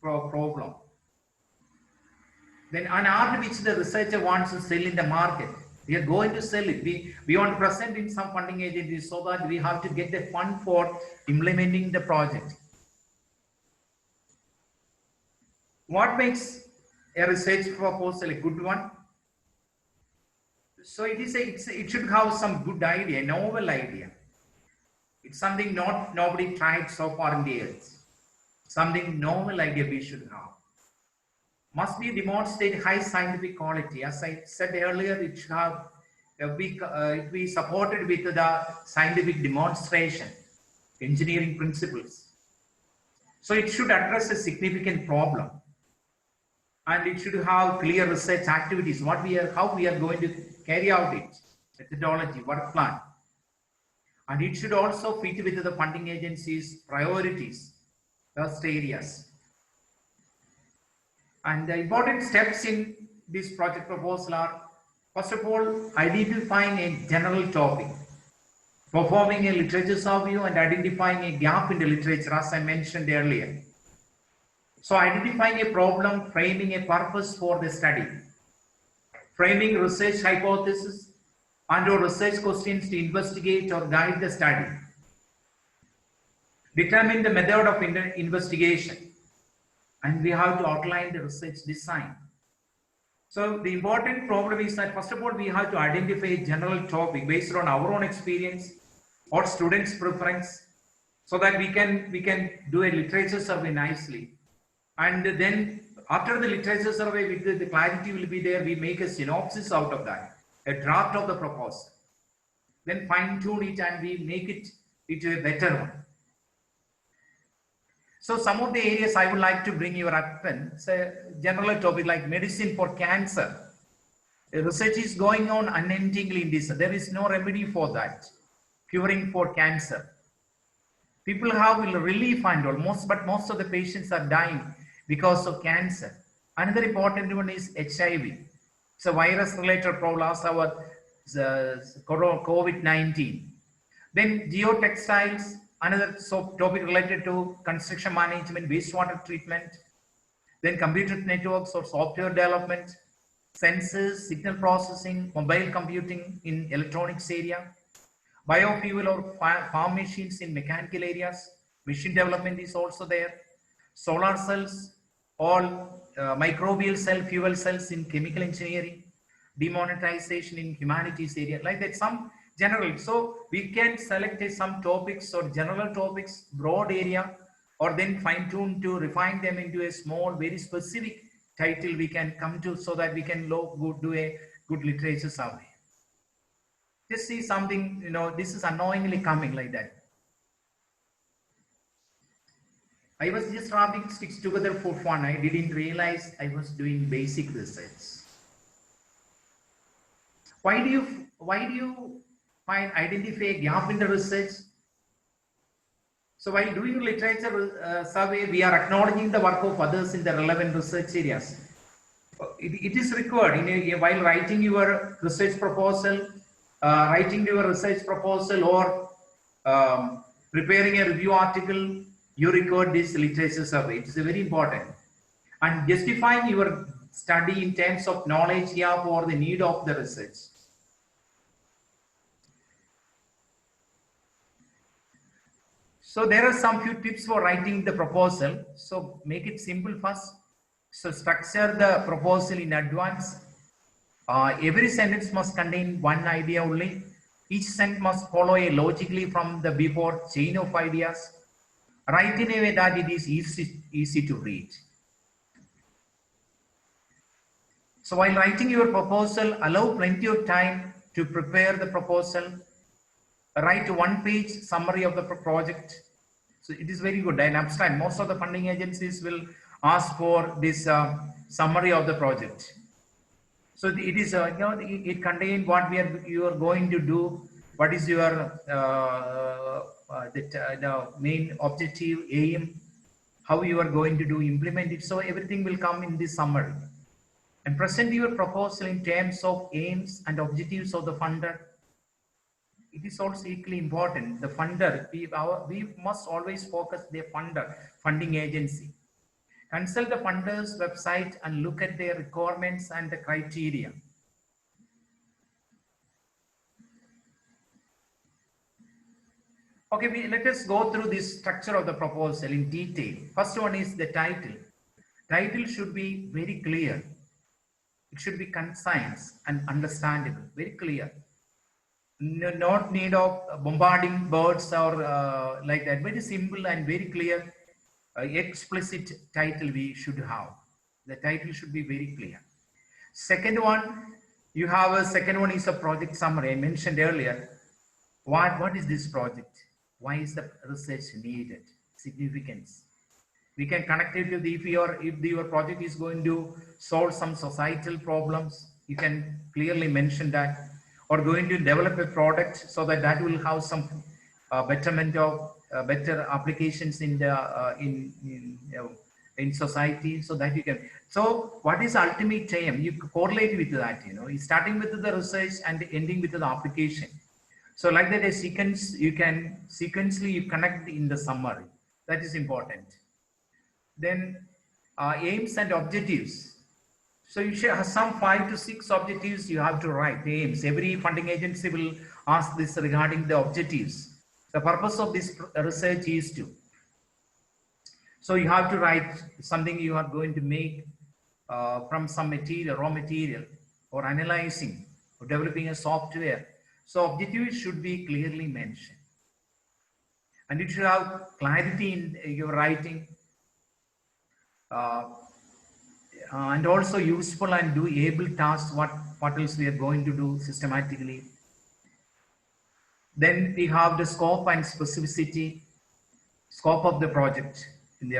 problem. Then an art which the researcher wants to sell in the market, we are going to sell it. We want to present in some funding agencies so that we have to get the fund for implementing the project. What makes a research proposal a good one? So it should have some good idea, a novel idea. It's something nobody tried so far in the earth. Something novel idea we should have. Must be demonstrate high scientific quality. As I said earlier, it should have it be supported with the scientific demonstration, engineering principles. So it should address a significant problem, and it should have clear research activities. How we are going to carry out it, methodology, work plan, and it should also fit with the funding agency's priorities, those areas. And the important steps in this project proposal are, first of all, identifying a general topic, performing a literature survey and identifying a gap in the literature, as I mentioned earlier. So identifying a problem, framing a purpose for the study, framing research hypothesis and/or research questions to investigate or guide the study, determine the method of investigation, and we have to outline the research design. So the important problem is that first of all, we have to identify a general topic based on our own experience or students' preference, so that we can do a literature survey nicely. And then after the literature survey, with the clarity will be there, we make a synopsis out of that, a draft of the proposal. Then fine tune it and we make it into a better one. So some of the areas I would like to bring your attention, say general topic like medicine for cancer. Research is going on unendingly in this. There is no remedy for that. Curing for cancer. People have relief and all, but most of the patients are dying because of cancer. Another important one is HIV. So virus-related problems, our COVID-19. Then geotextiles, another topic related to construction management, wastewater treatment. Then computer networks or software development, sensors, signal processing, mobile computing in electronics area, biofuel or farm machines in mechanical areas, machine development is also there, solar cells, all microbial cell, fuel cells in chemical engineering, demonetization in humanities area, like that, some general. So we can select some topics or general topics, broad area, or then fine tune to refine them into a small, very specific title we can come to, so that we can do a good literature survey. Just see something, this is annoyingly coming like that. I was just rubbing sticks together for fun. I didn't realize I was doing basic research. Why do you identify a gap in the research? So while doing literature survey, we are acknowledging the work of others in the relevant research areas. It is required while writing your research proposal, or preparing a review article, you record this literature survey. It is very important. And justifying your study in terms of knowledge here for the need of the research. So there are some few tips for writing the proposal. So make it simple first. So structure the proposal in advance. Every sentence must contain one idea only. Each sentence must follow logically from the before chain of ideas. Write in a way that it is easy to read. So while writing your proposal, allow plenty of time to prepare the proposal. Write a one-page summary of the project. So it is very good. And abstract, most of the funding agencies will ask for this summary of the project. So it is, it contains what you are going to do, what is your the main objective, aim, how you are going to do, implement it. So everything will come in this summary. And present your proposal in terms of aims and objectives of the funder. It is also equally important. The funder, we must always focus the funder, funding agency. Consult the funder's website and look at their requirements and the criteria. Okay, let us go through this structure of the proposal in detail. First one is the title. Title should be very clear. It should be concise and understandable, very clear. Not need of bombarding words or like that. Very simple and very clear, explicit title we should have. The title should be very clear. Second one, you have a second one is a project summary. I mentioned earlier, what is this project? Why is the research needed? Significance. We can connect it to if your project is going to solve some societal problems, you can clearly mention that. Or going to develop a product so that will have some betterment of better applications in the in society, so that you can. So what is ultimate aim? You correlate with that. Starting with the research and ending with the application. So like that, a sequence you connect in the summary. That is important. Then aims and objectives. So you should have some 5 to 6 objectives you have to write, aims. Every funding agency will ask this regarding the objectives. The purpose of this research is to So you have to write something you are going to make from some material, raw material, or analyzing or developing a software. So objectives should be clearly mentioned. And you should have clarity in your writing, uh, and also useful and doable tasks, what else we are going to do systematically. Then we have the scope and specificity, scope of the project. Some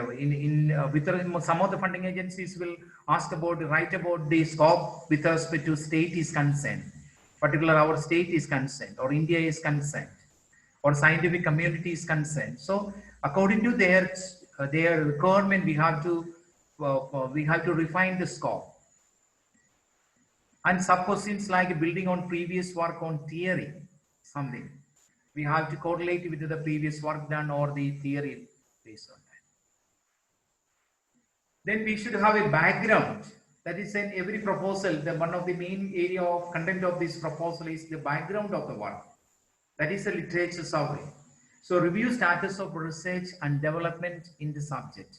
of the funding agencies will ask about, write about the scope with respect to state is concerned, particular our state is concerned, or India is concerned, or scientific community is concerned. So according to their requirement, we have to refine the scope. And suppose it's like building on previous work on theory, something. We have to correlate with the previous work done or the theory based on that. Then we should have a background. That is in every proposal, one of the main area of content of this proposal is the background of the work. That is a literature summary. So review status of research and development in the subject.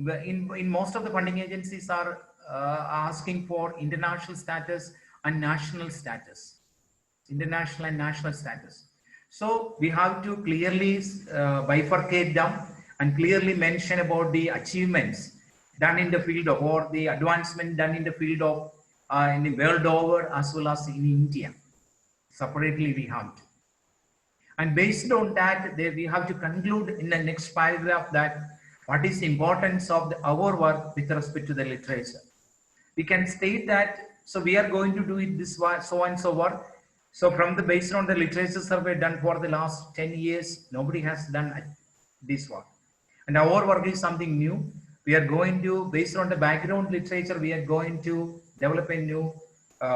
In most of the funding agencies are asking for international status and national status. International and national status. So we have to clearly bifurcate them and clearly mention about the achievements done in the field of, or the advancement done in the field of in the world over as well as in India. Separately we have to. And based on that, we have to conclude in the next paragraph that what is the importance of our work with respect to the literature. We can state that, so we are going to do it this way, so and so work. So from the, based on the literature survey done for the last 10 years, nobody has done this work. And our work is something new. We are going to, based on the background literature, we are going to develop a new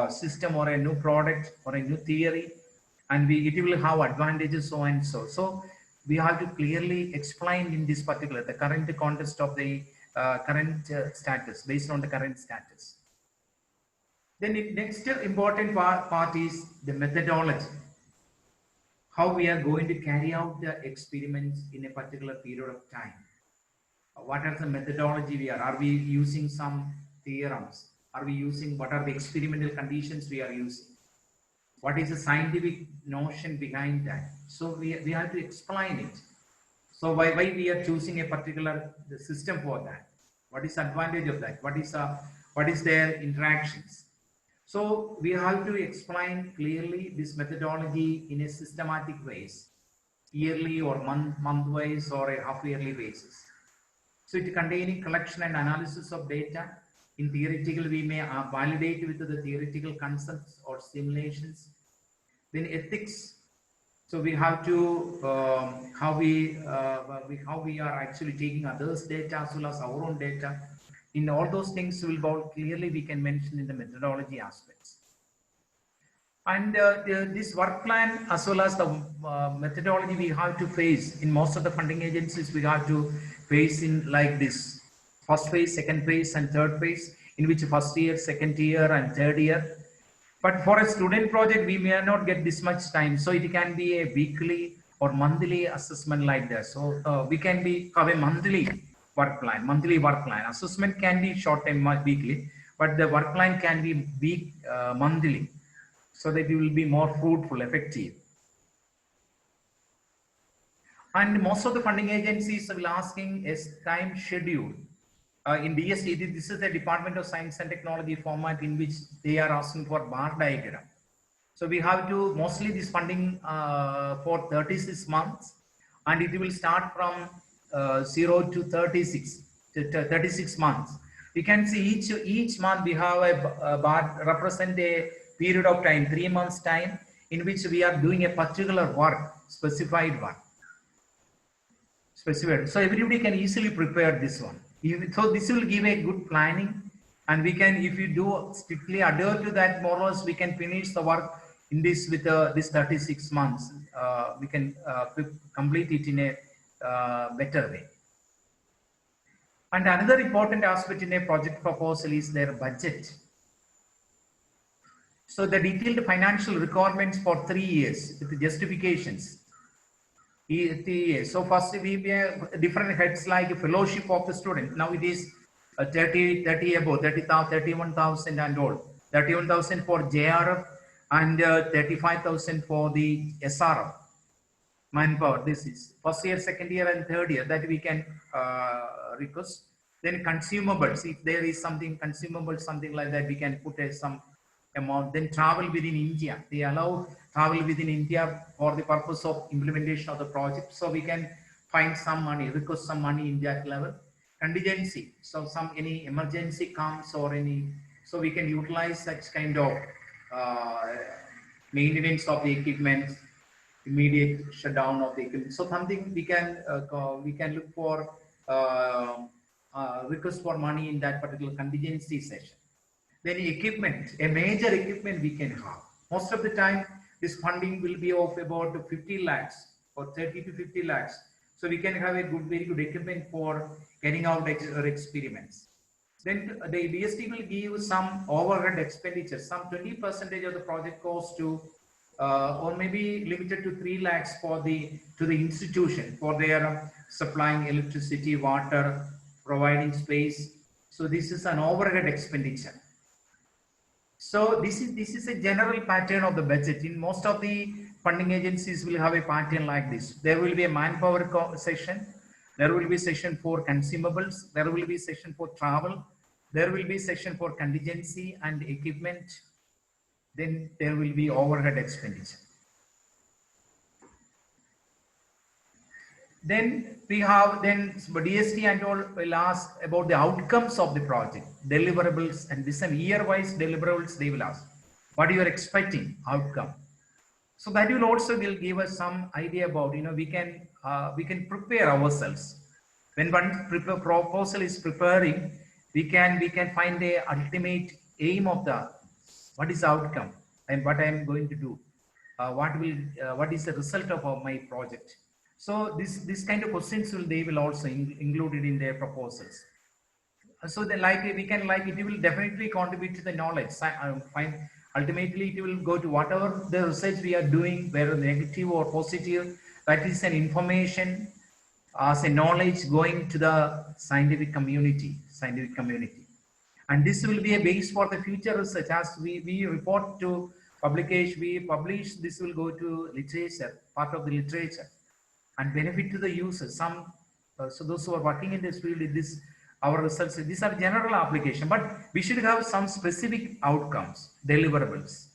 system or a new product or a new theory, and it will have advantages, so and so. So we have to clearly explain in this particular, the current context of the current status, based on the current status. Then the next important part is the methodology. How we are going to carry out the experiments in a particular period of time. What are the methodology are we using some theorems? Are we using, what are the experimental conditions we are using? What is the scientific notion behind that? So we have to explain it. So why we are choosing a particular system for that? What is the advantage of that? What is their interactions? So we have to explain clearly this methodology in a systematic ways, yearly or month-wise or a half-yearly basis. So it containing collection and analysis of data. In theoretical, we may validate with the theoretical concepts or simulations. Then ethics. So we have to how we are actually taking others' data as well as our own data. In all those things will clearly we can mention in the methodology aspects. And this work plan as well as the methodology we have to face in most of the funding agencies, we have to face in like this: first phase, second phase, and third phase, in which first year, second year, and third year. But for a student project, we may not get this much time. So it can be a weekly or monthly assessment like that. So we can have a monthly work plan. Assessment can be short time, weekly, but the work plan can be monthly, so that it will be more fruitful, effective. And most of the funding agencies will asking is time schedule. In DST, this is the Department of Science and Technology format in which they are asking for bar diagram. So we have to, mostly this funding for 36 months, and it will start from 0 to 36 months. We can see each month we have a bar represent a period of time, 3 months time, in which we are doing a particular work, specified work. So everybody can easily prepare this one. So this will give a good planning, and we can, if you do strictly adhere to that, more or less we can finish the work in this with this 36 months. We can complete it in a better way. And another important aspect in a project proposal is their budget. So the detailed financial requirements for 3 years with the justifications. So first we have different heads like fellowship of the student. Now it is 30 above 30,000, 31,000 and all. 31,000 for JRF and 35,000 for the SRF manpower. This is first year, second year, and third year that we can request. Then consumables, if there is something consumable, something like that, we can put some amount. Then travel within India, they allow travel within India for the purpose of implementation of the project. So we can find some money, request some money in that level. Contingency, so some any emergency comes or any, so we can utilize such kind of uh, maintenance of the equipment, immediate shutdown of the equipment. So something we can look for request for money in that particular contingency session. Then equipment, a major equipment we can have. Most of the time, this funding will be of about 50 lakhs or 30 to 50 lakhs. So we can have a good, very good equipment for carrying out experiments. Then the DST will give some overhead expenditure, some 20% of the project cost to, or maybe limited to 3 lakhs for to the institution for their supplying electricity, water, providing space. So this is an overhead expenditure. So this is a general pattern of the budget. In most of the funding agencies will have a pattern like this. There will be a manpower section. There will be section for consumables. There will be section for travel. There will be section for contingency and equipment. Then there will be overhead expenditure. Then we have DST and all will ask about the outcomes of the project, deliverables, and this and year-wise deliverables they will ask. What you are expecting outcome. So that will also give us some idea about, we can prepare ourselves. When one proposal is preparing, we can find the ultimate aim of what is the outcome and what I am going to do. What is the result of my project? So this kind of questions they will also included in their proposals. So then it will definitely contribute to the knowledge. Ultimately it will go to whatever the research we are doing, whether negative or positive, that is an information as a knowledge going to the scientific community. And this will be a base for the future research. As we report to publication, we publish, this will go to literature, part of the literature, and benefit to the users. So those who are working in this field, our results, these are general application, but we should have some specific outcomes, deliverables.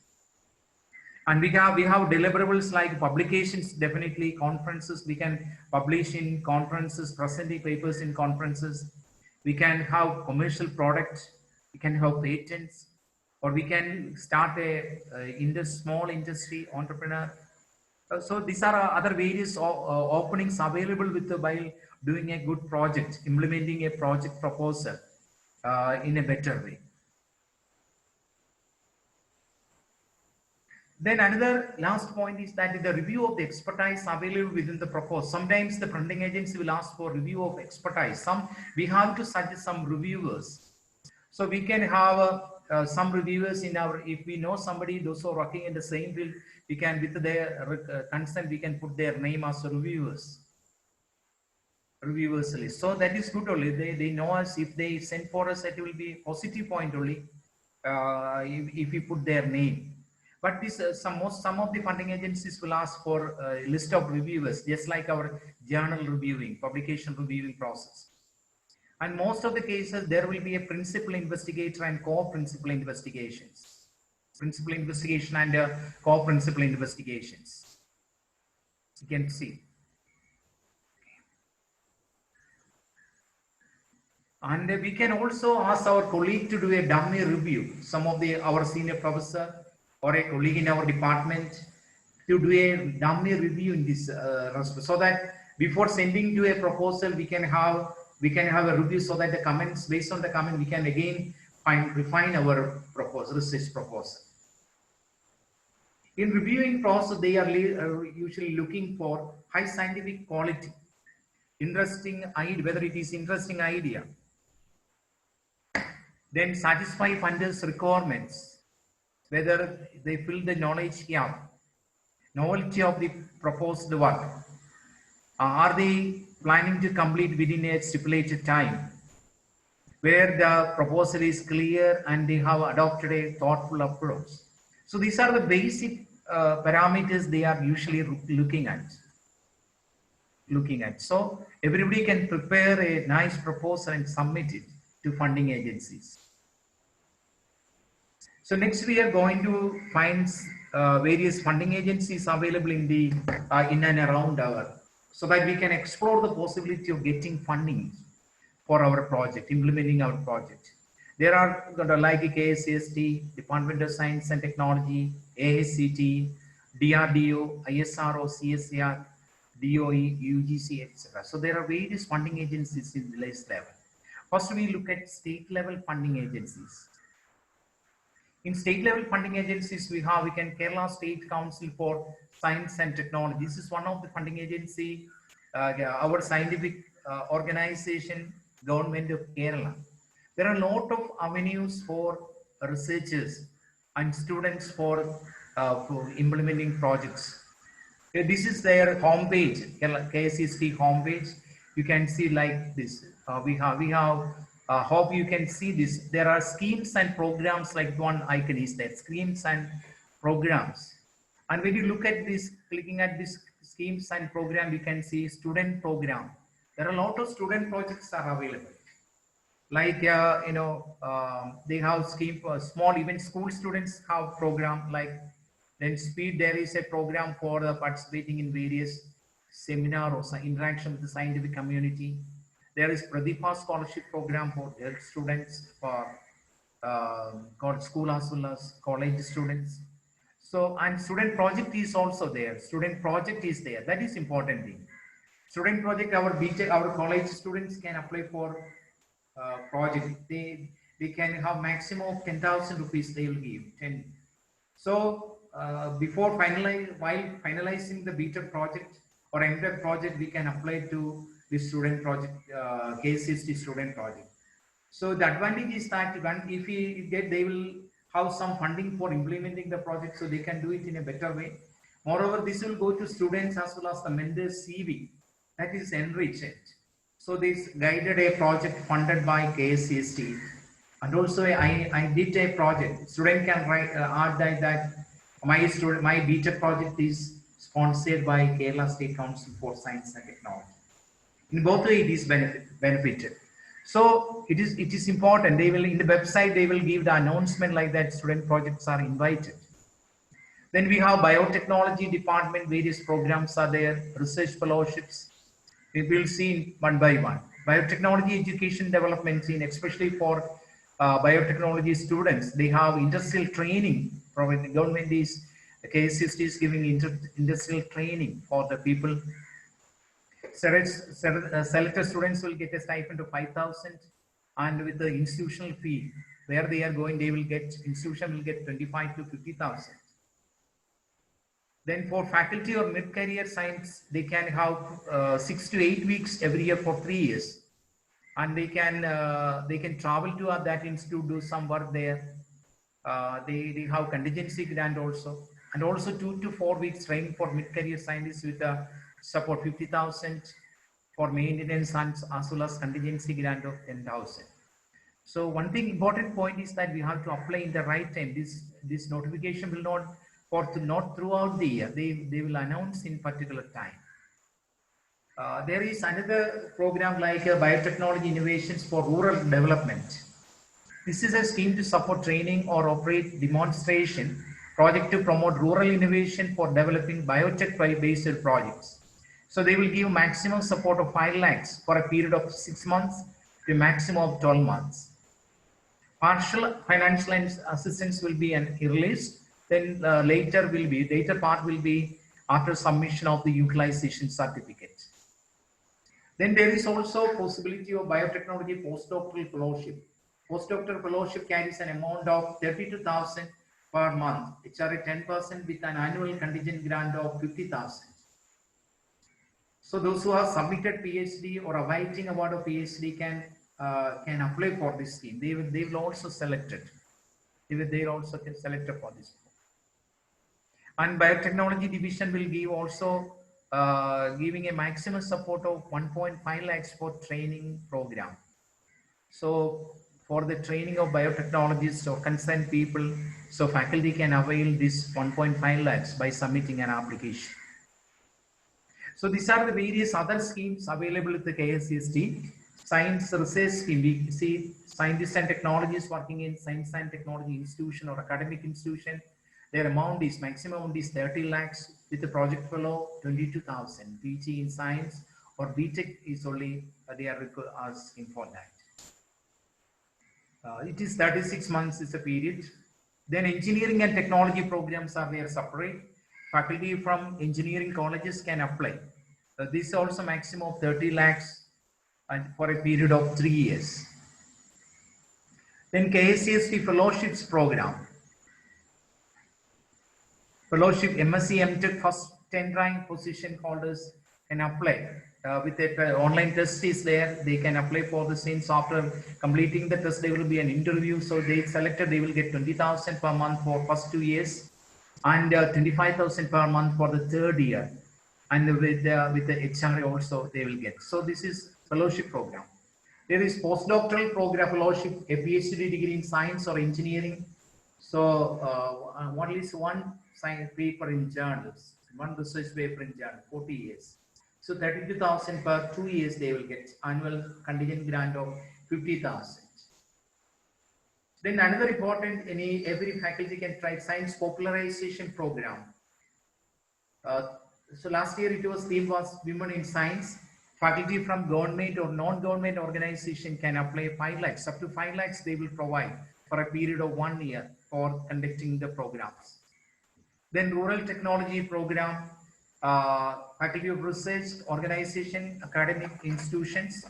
And we have deliverables like publications, definitely conferences. We can publish in conferences, presenting papers in conferences. We can have commercial products. We can have patents, or we can start a small industry entrepreneur. So these are other various openings available while doing a good project, implementing a project proposal in a better way. Then another last point is that the review of the expertise available within the proposal. Sometimes the funding agency will ask for review of expertise. We have to suggest some reviewers. So we can have some reviewers if we know somebody, those who are working in the same field, we can, with their consent, we can put their name as reviewers list. So that is good only. They know us. If they send for us, it will be positive point only if we put their name. But this some of the funding agencies will ask for a list of reviewers, just like our journal reviewing, publication reviewing process. And most of the cases, there will be a principal investigator and co-principal investigations. Principal investigation and co-principal investigations. You can see. And we can also ask our colleague to do a dummy review. Some of our senior professor or a colleague in our department to do a dummy review in this so that before sending to a proposal, we can have a review, so that the comments, based on the comment, we can again refine our research proposal. In reviewing process, they are usually looking for high scientific quality, interesting idea, whether it is interesting idea. Then satisfy funders' requirements, whether they fill the knowledge gap, novelty of the proposed work. Are they planning to complete within a stipulated time? Where the proposal is clear and they have adopted a thoughtful approach. So these are the basic parameters they are usually looking at. So everybody can prepare a nice proposal and submit it to funding agencies. So next we are going to find various funding agencies available in the in and around our, so that we can explore the possibility of getting funding for our project, implementing our project. There are like KSST, Department of Science and Technology, AICTE, DRDO, ISRO, CSCR, DOE, UGC, etc. So there are various funding agencies in the village level. First, we look at state level funding agencies. In state level funding agencies, we can Kerala State Council for Science and Technology. This is one of the funding agency, our scientific organization, Government of Kerala. There are a lot of avenues for researchers and students for implementing projects. This is their homepage, KSST homepage. You can see like this. Hope you can see this. There are schemes and programs like one icon is there, schemes and programs. And when you look at this, clicking at this schemes and program, you can see student program. There are a lot of student projects are available. Like, they have scheme for small, even school students have program like, then speed, there is a program for participating in various seminar or interaction with the scientific community. There is Pradipha scholarship program for their students, for school as well as college students. So, and student project is also there. Student project is there. That is important thing. Student project, our college students can apply for project. They can have maximum of 10,000 rupees they will give. 10. So while finalizing the BTech project or MTech project, we can apply to the student project, KSST student project. So the advantage is that if we get, they will have some funding for implementing the project, so they can do it in a better way. Moreover, this will go to students as well as the mentors CV, that is enriched. So this guided a project funded by KSST, and also I did a project. Student can write add that my BTech project is sponsored by Kerala State Council for Science and Technology. In both way, it is benefited. So it is important. They will, in the website, they will give the announcement like that student projects are invited. Then we have biotechnology department, various programs are there, research fellowships. We will see one by one. Biotechnology education development scene, especially for biotechnology students, they have industrial training. Probably the government is, the KSST is giving industrial training for the people. Selected students will get a stipend of 5,000, and with the institutional fee, where they are going, they will get, institution will get 25 to 50,000. Then for faculty or mid-career science, they can have 6 to 8 weeks every year for 3 years, and they can travel to that institute, do some work there. They have contingency grant also, and also 2 to 4 weeks training for mid-career scientists with a support 50,000 for maintenance and as well as contingency grant of 10,000. So one thing important point is that we have to apply in the right time. This notification will not throughout the year. They will announce in particular time. There is another program like biotechnology innovations for rural development. This is a scheme to support training or operate demonstration project to promote rural innovation for developing biotech-based projects. So they will give maximum support of 5 lakhs for a period of 6 months to maximum of 12 months. Partial financial assistance will be released. Then later part will be after submission of the utilization certificate. Then there is also possibility of biotechnology postdoctoral fellowship. Postdoctoral fellowship carries an amount of 32,000 per month, which are a 10% with an annual contingent grant of 50,000. So those who have submitted PhD or awaiting award of PhD can apply for this scheme. They will also select it. They also selected for this. And biotechnology division will give also giving a maximum support of 1.5 lakhs for training program. So for the training of biotechnologists or concerned people, so faculty can avail this 1.5 lakhs by submitting an application. So these are the various other schemes available at the KSCST. Science research scheme, we see scientists and technologists working in science and technology institution or academic institution. Their amount is, maximum amount is 30 lakhs with the project fellow 22,000. PG in science or BTech is only, they are asking for that. It is 36 months is a period. Then engineering and technology programs are there separate. Faculty from engineering colleges can apply. This is also maximum of 30 lakhs and for a period of 3 years. Then KSCST fellowships program. Fellowship MSc MTech first 10 rank position holders can apply. With the online test is there, they can apply for the same. So after completing the test, there will be an interview. So they selected, they will get 20,000 per month for first 2 years and 25,000 per month for the third year. And with the HRA also they will get. So this is fellowship program. There is postdoctoral program fellowship, a PhD degree in science or engineering. So at least one science paper in journals, one research paper in journal, 40 years. So 32,000 per 2 years they will get annual contingent grant of 50,000. Then another important, every faculty can try science popularization program. So last year it was theme was women in science. Faculty from government or non-government organization can apply 5 lakhs, up to 5 lakhs they will provide for a period of 1 year for conducting the programs. Then rural technology program, faculty of research, organization, academic institutions,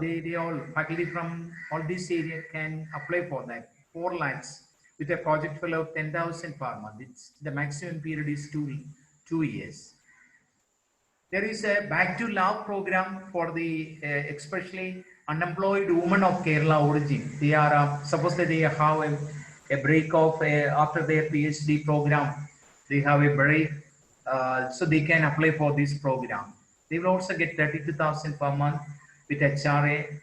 they all, faculty from all this area can apply for that, 4 lakhs with a project fellow of 10,000 per month. It's, the maximum period is 2 years. There is a back to lab program for the especially unemployed women of Kerala origin. They are suppose that they have a break of after their PhD program. They have a break, so they can apply for this program. They will also get 32,000 per month with HRA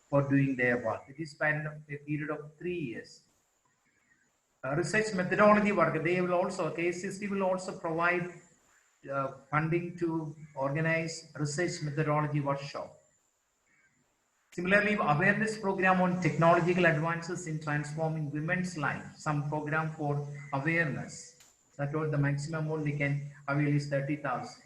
for doing their work. It is span a period of 3 years. Research methodology work. They will also, KSCST will also provide funding to organize research methodology workshop. Similarly, awareness program on technological advances in transforming women's life. Some program for awareness. That was the maximum amount they can avail is 30,000.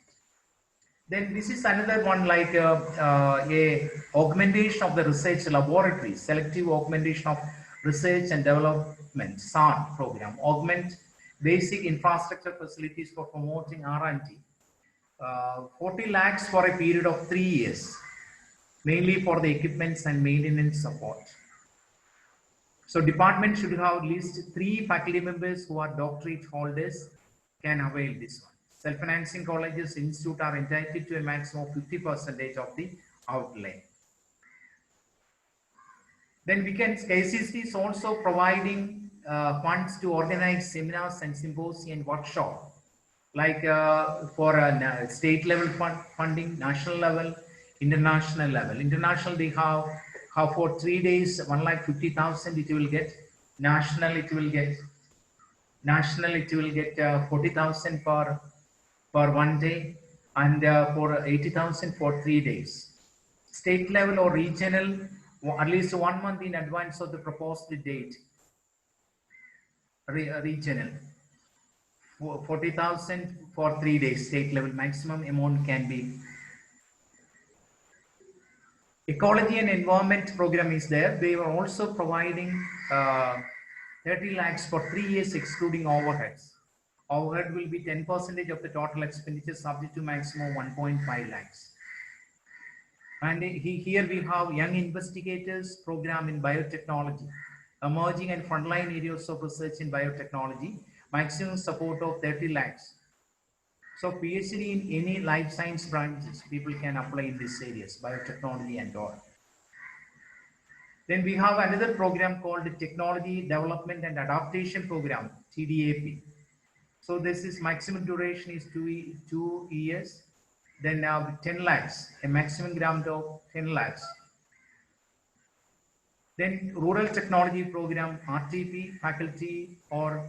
Then this is another one like a augmentation of the research laboratory, selective augmentation of research and development, SAR program, augment basic infrastructure facilities for promoting R&D. 40 lakhs for a period of 3 years, mainly for the equipments and maintenance support. So department should have at least 3 faculty members who are doctorate holders can avail this one. Self-financing colleges, institute are entitled to a maximum of 50% of the outlay. Then we can, KCC is also providing funds to organize seminars and symposium and workshop, like for state level funding, national level, international level. International they have for 3 days 1,50,000 it will get. National it will get 40,000 per 1 day, and for 80,000 for 3 days. State level or regional, at least 1 month in advance of the proposed date. Regional, 40,000 for 3 days. State level maximum amount can be. Ecology and environment program is there. They were also providing 30 lakhs for 3 years excluding overheads. Overhead will be 10% of the total expenditure subject to maximum 1.5 lakhs. And here we have young investigators program in biotechnology, emerging and frontline areas of research in biotechnology, maximum support of 30 lakhs. So PhD in any life science branches, people can apply in these areas, biotechnology and all. Then we have another program called the Technology Development and Adaptation Program, TDAP. So this is maximum duration is 2 years. Then 10 lakhs, a maximum grant of 10 lakhs. Then rural technology program, RTP faculty or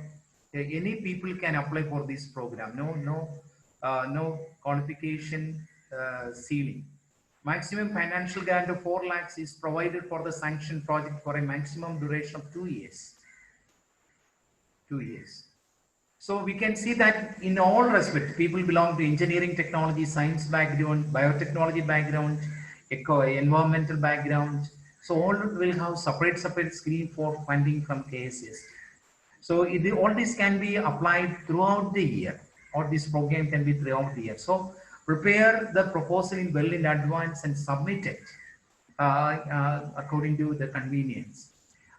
any people can apply for this program. No qualification ceiling. Maximum financial grant of 4 lakhs is provided for the sanctioned project for a maximum duration of 2 years. 2 years. So we can see that in all respects, people belong to engineering, technology, science background, biotechnology background, environmental background. So all will have separate screen for funding from KSS. So all this can be applied throughout the year, or this program can be throughout the year. So prepare the proposal well in advance and submit it according to the convenience.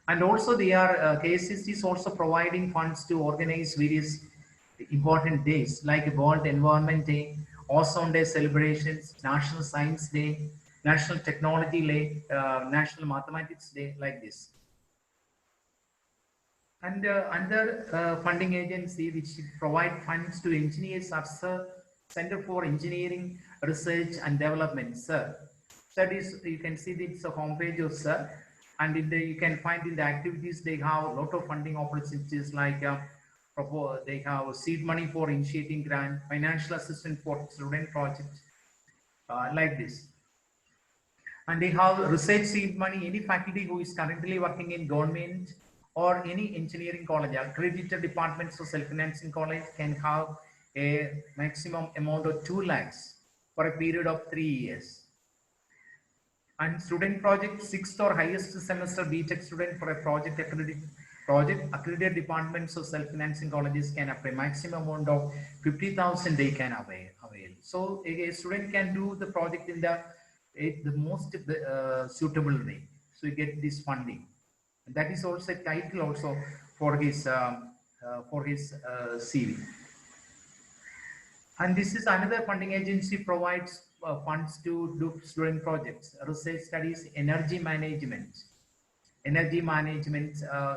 And also KSS is also providing funds to organize various important days like World Environment Day, Ozone Day celebrations, National Science Day, National Technology Day, National Mathematics Day, like this. And under funding agency which provide funds to engineers are Center for Engineering Research and Development, sir. That is, you can see this homepage of sir, and you can find in the activities they have a lot of funding opportunities like they have seed money for initiating grant, financial assistance for student projects, like this. And they have research seed money. Any faculty who is currently working in government or any engineering college, accredited departments or self-financing college can have a maximum amount of 2 lakhs for a period of 3 years. And student project, 6th or highest semester BTech student for a project accredited departments or self-financing colleges can apply maximum amount of 50,000 they can avail. So a student can do the project in the most suitable way. So you get this funding. And that is also a title also for his CV. And this is another funding agency provides funds to do student projects, research studies, energy management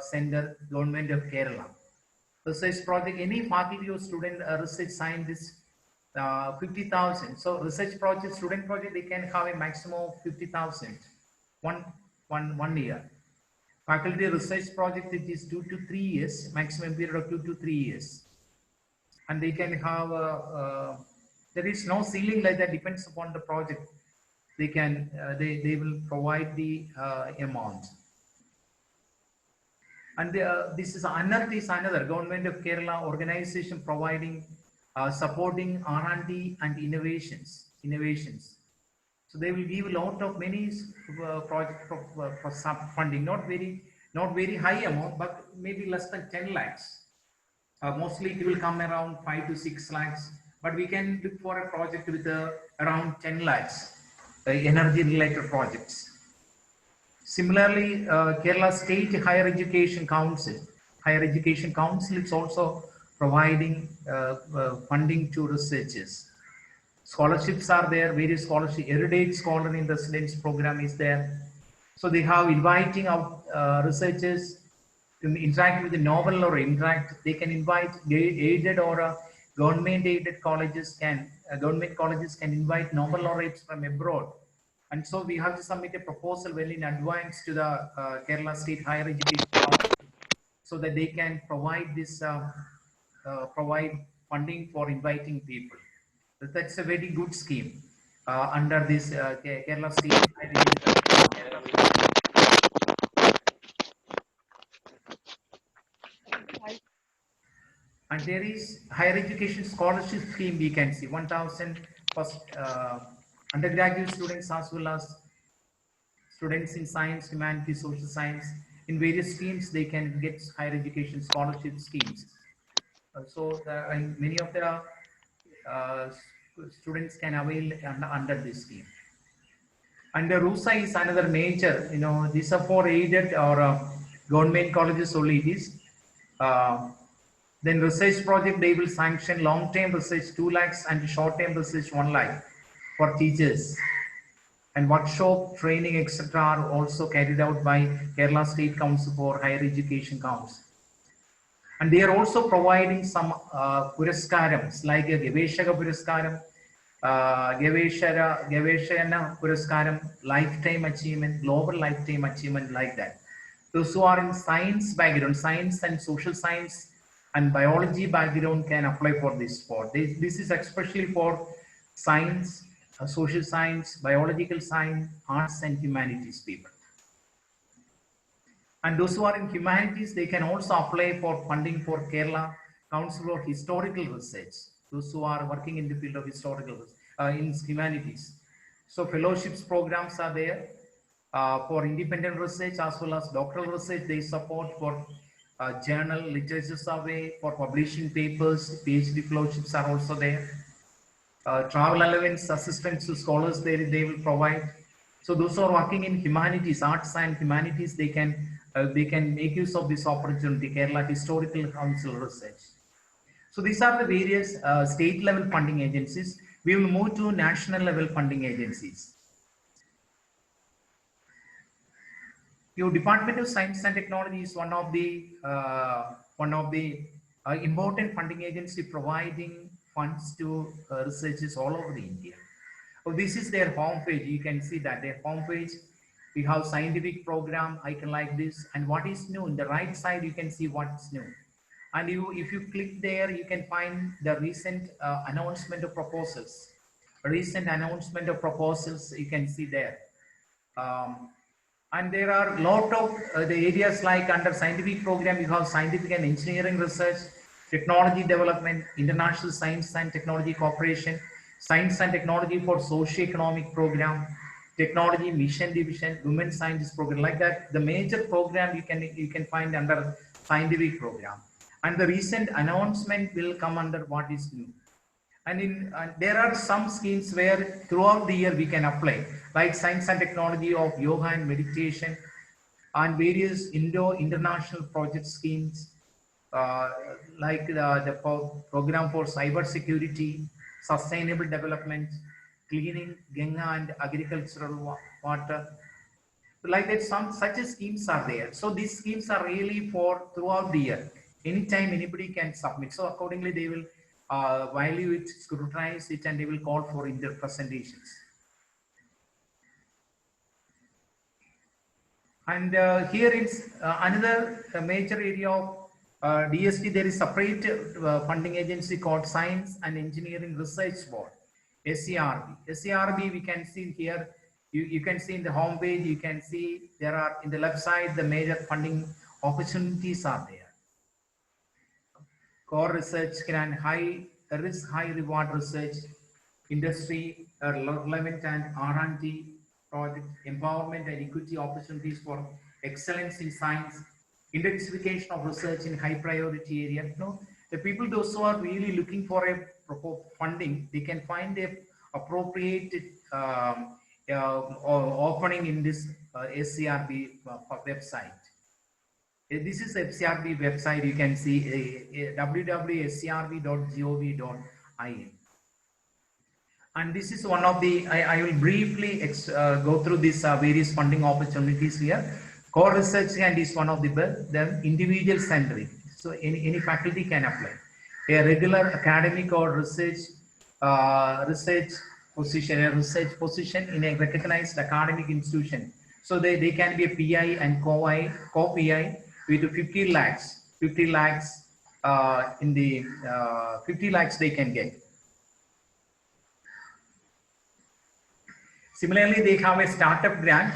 center, government of Kerala. Research project, any faculty or student research scientist, 50,000. So research project, student project, they can have a maximum of 50,000 one year. Faculty research project, it is 2 to 3 years, maximum period of 2 to 3 years. And they can have there is no ceiling like that, depends upon the project. They can they will provide the amount. And this is another government of Kerala organization providing supporting R&D and innovations. So they will give a lot of many projects for funding, not very high amount, but maybe less than 10 lakhs. Mostly it will come around 5 to 6 lakhs, but we can look for a project with around 10 lakhs, energy related projects. Similarly, Kerala State Higher Education Council is also providing funding to researchers. Scholarships are there, various scholarships, erudite scholar in residence program is there. So they have inviting out researchers to interact with the novel or interact. They can invite aided or government aided colleges government colleges can invite novel laureates from abroad. And so we have to submit a proposal well in advance to the Kerala State Higher Education Council so that they can provide this provide funding for inviting people. That's a very good scheme under this Kerala State Higher Education. And there is higher education scholarship scheme. We can see 1,000 for undergraduate students as well as students in science, humanities, social science. In various streams, they can get higher education scholarship schemes. And many of the students can avail under this scheme. And the RUSA is another major, these are for aided or government colleges only. It is. Then research project, they will sanction long-term research 2 lakhs and short-term research 1 lakh for teachers. And workshop, training, etc. are also carried out by Kerala State Council for Higher Education Council. And they are also providing some puraskarams like a Gaveshaka Puraskaram, Gaveshana Puraskaram, Lifetime Achievement, Global Lifetime Achievement, like that. Those who are in science background, science and social science and biology background can apply for this sport. This is especially for science, social science, biological science, arts and humanities people. And those who are in humanities, they can also apply for funding for Kerala Council of Historical Research. Those who are working in the field of historical, in humanities. So fellowships programs are there for independent research as well as doctoral research. They support for journal literature survey, for publishing papers. PhD fellowships are also there. Travel allowance, assistance to scholars they will provide. So those who are working in humanities, arts and humanities, they can make use of this opportunity, Kerala Historical Council Research. So these are the various state level funding agencies. We will move to national level funding agencies. Your Department of Science and Technology is one of the important funding agency providing funds to researchers all over the India. So this is their home page. You can see that their home page. We have scientific program icon like this, and what is new in the right side, you can see what's new. And if you click there, you can find the recent announcement of proposals. Recent announcement of proposals you can see there. And there are a lot of the areas like under scientific program, you have scientific and engineering research, technology development, international science and technology cooperation, science and technology for socio-economic program, technology mission division, women scientist program, like that. The major program you can find under scientific program. And the recent announcement will come under what is new. And there are some schemes where throughout the year we can apply, like science and technology of yoga and meditation, and various international project schemes, like the program for cyber security, sustainable development, cleaning Ganga and agricultural water. Like that, some such schemes are there. So these schemes are really for throughout the year. Anytime anybody can submit. So accordingly, they will value it, scrutinize it, and they will call for their presentations. And here is another major area of DST. There is separate funding agency called Science and Engineering Research Board, SERB. SERB, we can see here, you can see in the home page, you can see there are in the left side, the major funding opportunities are there. Core research, grant, high risk, high reward research, industry relevant and R&D project, empowerment and equity opportunities for excellence in science, intensification of research in high priority area. No, the people, those who are really looking for a funding, they can find a appropriate opening in this SCRB website. This is SCRB website. You can see www.scrb.gov.in. And this is one of the, I will briefly go through these various funding opportunities here. Core research grant is one of the individual centric. So any faculty can apply. A regular academic or research position in a recognized academic institution. So they can be a PI and co-PI with 50 lakhs in the 50 lakhs they can get. Similarly, they have a startup grant.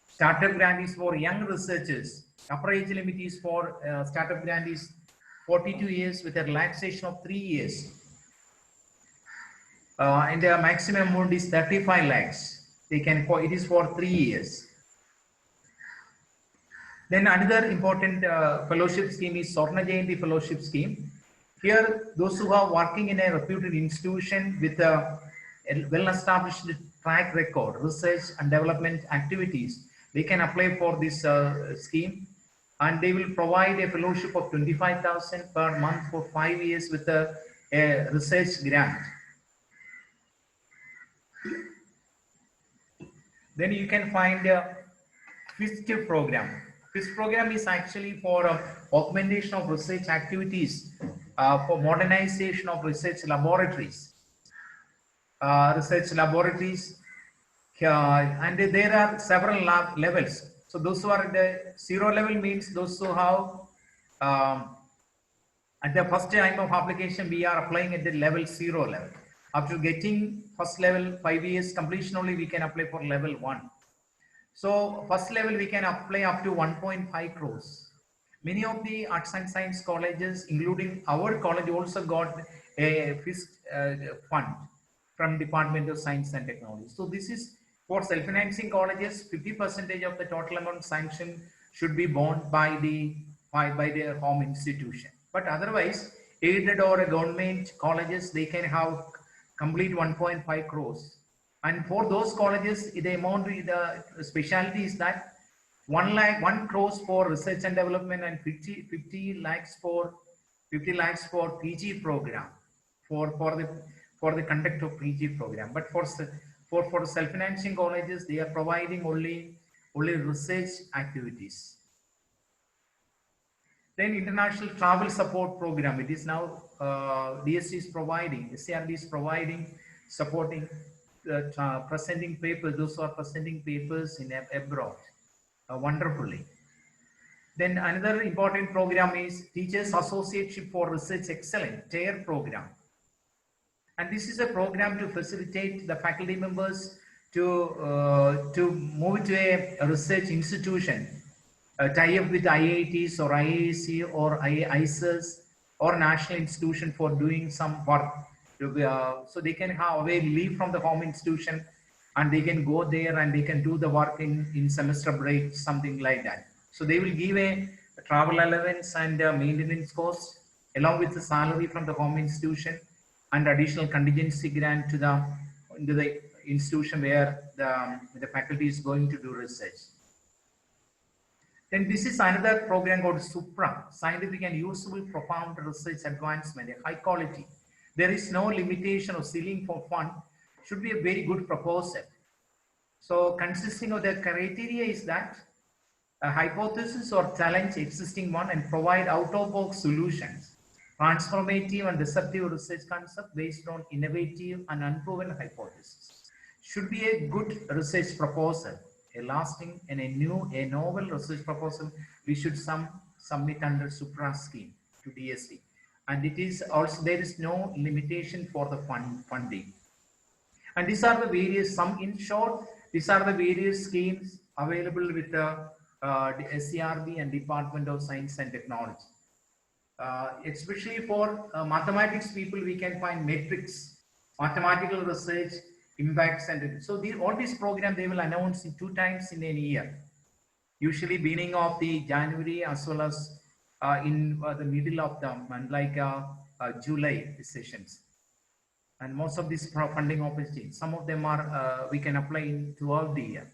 Startup grant is for young researchers. Upper age limit is for startup grant is 42 years with a relaxation of 3 years. And the maximum amount is 35 lakhs. They can, it is for 3 years. Then another important fellowship scheme is Swarna Jayanti Fellowship Scheme. Here, those who are working in a reputed institution with a well-established track record, research and development activities, they can apply for this scheme, and they will provide a fellowship of 25,000 per month for 5 years with a research grant. Then you can find a FIST program. This program is actually for augmentation of research activities, for modernization of research laboratories. And there are several levels. So those who are at the 0 level means those who have at the first time of application, we are applying at the level 0 level. After getting first level 5 years completion only, we can apply for level 1. So first level we can apply up to 1.5 crores. Many of the arts and science colleges, including our college, also got a fund from Department of Science and Technology. So this is for self-financing colleges. 50% of the total amount sanctioned should be borne by their home institution. But otherwise, aided or government colleges, they can have complete 1.5 crores. And for those colleges, the amount, the specialty is that 1 crores for research and development and 50 lakhs for PG program for the conduct of PG program. But for self-financing colleges, they are providing only research activities. Then international travel support program. It is now DSC is providing, SCRD is providing, supporting presenting papers. Those who are presenting papers in abroad wonderfully. Then another important program is Teachers Associateship for Research Excellence, TARE program. And this is a program to facilitate the faculty members to move to a research institution, tie up with IITs or IAC or ICES or national institution for doing some work. So they can have away leave from the home institution and they can go there and they can do the work in semester break, something like that. So they will give a travel allowance and maintenance cost along with the salary from the home institution and additional contingency grant to the institution where the faculty is going to do research. Then this is another program called SUPRA, Scientific and Useful Profound Research Advancement, a high quality. There is no limitation of ceiling for fund, should be a very good proposal. So consisting of the criteria is that a hypothesis or challenge existing one and provide out-of-box solutions, transformative and disruptive research concept based on innovative and unproven hypothesis. Should be a good research proposal, a lasting and a novel research proposal. We should submit under SUPRA scheme to DST. And it is also, there is no limitation for the funding. And these are the various, in short, these are the various schemes available with the SCRB and Department of Science and Technology. Especially for mathematics people, we can find metrics, mathematical research, impacts, and so all these programs they will announce 2 times in a year. Usually beginning of the January as well as in the middle of the month, like July sessions. And most of these funding opportunities, some of them are we can apply throughout the year.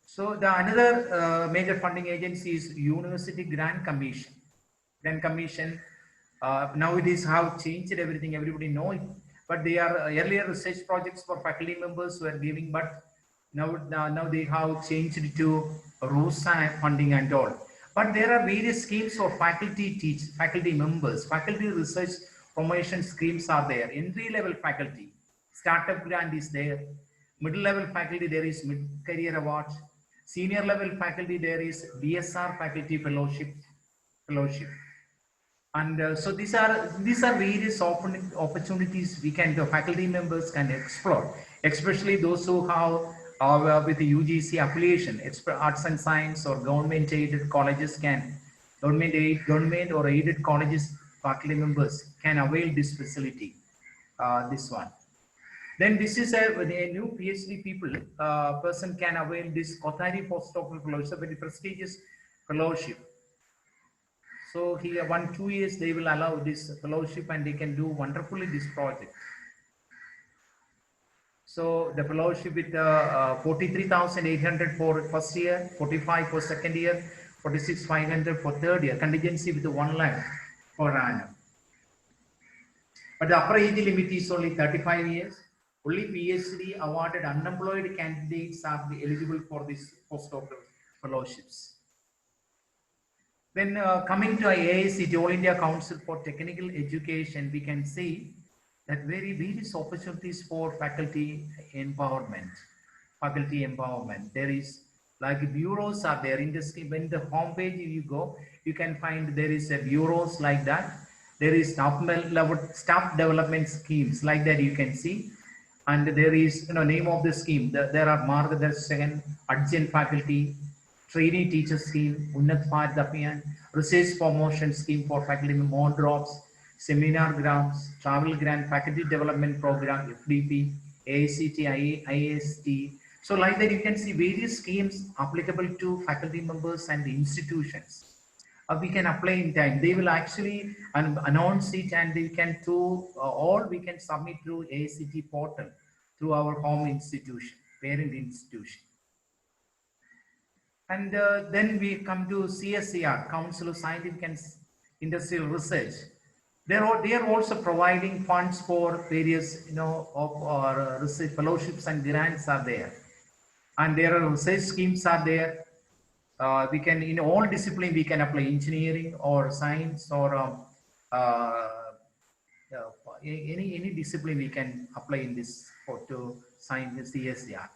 So the another major funding agency is University Grant Commission. Grant Commission nowadays have changed everything. Everybody know it, but they are earlier research projects for faculty members who are giving, but now they have changed to ROSA funding and all. But there are various schemes for faculty members, faculty research promotion schemes are there. Entry level faculty, startup grant is there. Middle level faculty, there is mid-career award. Senior level faculty, there is BSR faculty fellowship. And so these are various opportunities the faculty members can explore, especially those who have with the UGC affiliation, arts and science or government aided colleges government or aided colleges faculty members can avail this facility, this one. Then this is a new PhD person can avail this Kothari postdoctoral fellowship, very prestigious fellowship. So here 1-2 years they will allow this fellowship and they can do wonderfully this project. So the fellowship with 43,800 for first year, 45 for second year, 46,500 for third year, contingency with 1 lakh per annum. But the upper age limit is only 35 years Only PhD awarded unemployed candidates are eligible for this postdoctoral fellowships. Then coming to AICTE, All India Council for Technical Education, we can see that various opportunities for faculty empowerment. Faculty empowerment. There is like bureaus are there in this. When the homepage you go, you can find there is a bureaus like that. There is staff development schemes like that you can see, and there is name of the scheme. There are Margadarshak, adjunct faculty, trainee teacher scheme, Unnat Bharat Abhiyan, research promotion scheme for faculty, more drops, seminar grants, travel grant, faculty development program, FDP, AICTE, IAST. So like that, you can see various schemes applicable to faculty members and institutions. We can apply in time. They will actually announce it, and they can all we can submit through AICTE portal through our home institution, parent institution. And then we come to CSCR, Council of Scientific and Industrial Research. They are also providing funds for various, research fellowships and grants are there. And there are research schemes are there. We can, in all discipline, we can apply engineering or science or any discipline we can apply in this to sign the CSCR.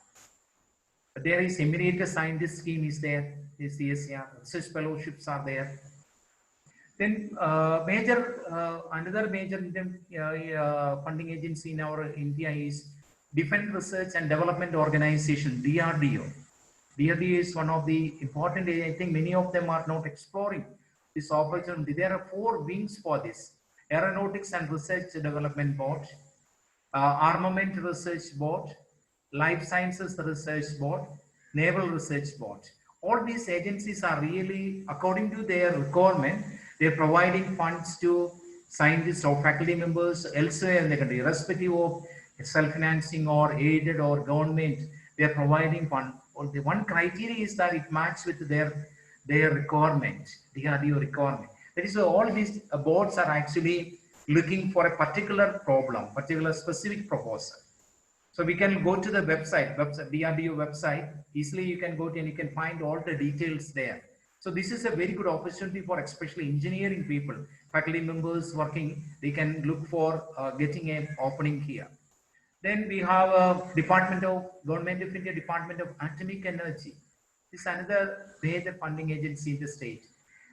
There is emeritus scientist scheme is there, the CSCR, research fellowships are there. Then another major funding agency in our India is Defense Research and Development Organization, DRDO. DRDO is one of the important, I think many of them are not exploring this opportunity. There are 4 wings for this: Aeronautics and Research Development Board, Armament Research Board, Life Sciences Research Board, Naval Research Board. All these agencies are really, according to their requirement, they're providing funds to scientists or faculty members elsewhere in the country, irrespective of self-financing or aided or government. They're providing fund. The one criteria is that it matches with their requirement, DRDO requirement. That is why all these boards are actually looking for a particular problem, particular specific proposal. So we can go to the website, DRDO website, easily you can go to and you can find all the details there. So this is a very good opportunity for especially engineering people, faculty members working, they can look for getting an opening here. Then we have a Government of India Department of Atomic Energy. This is another major funding agency in the state.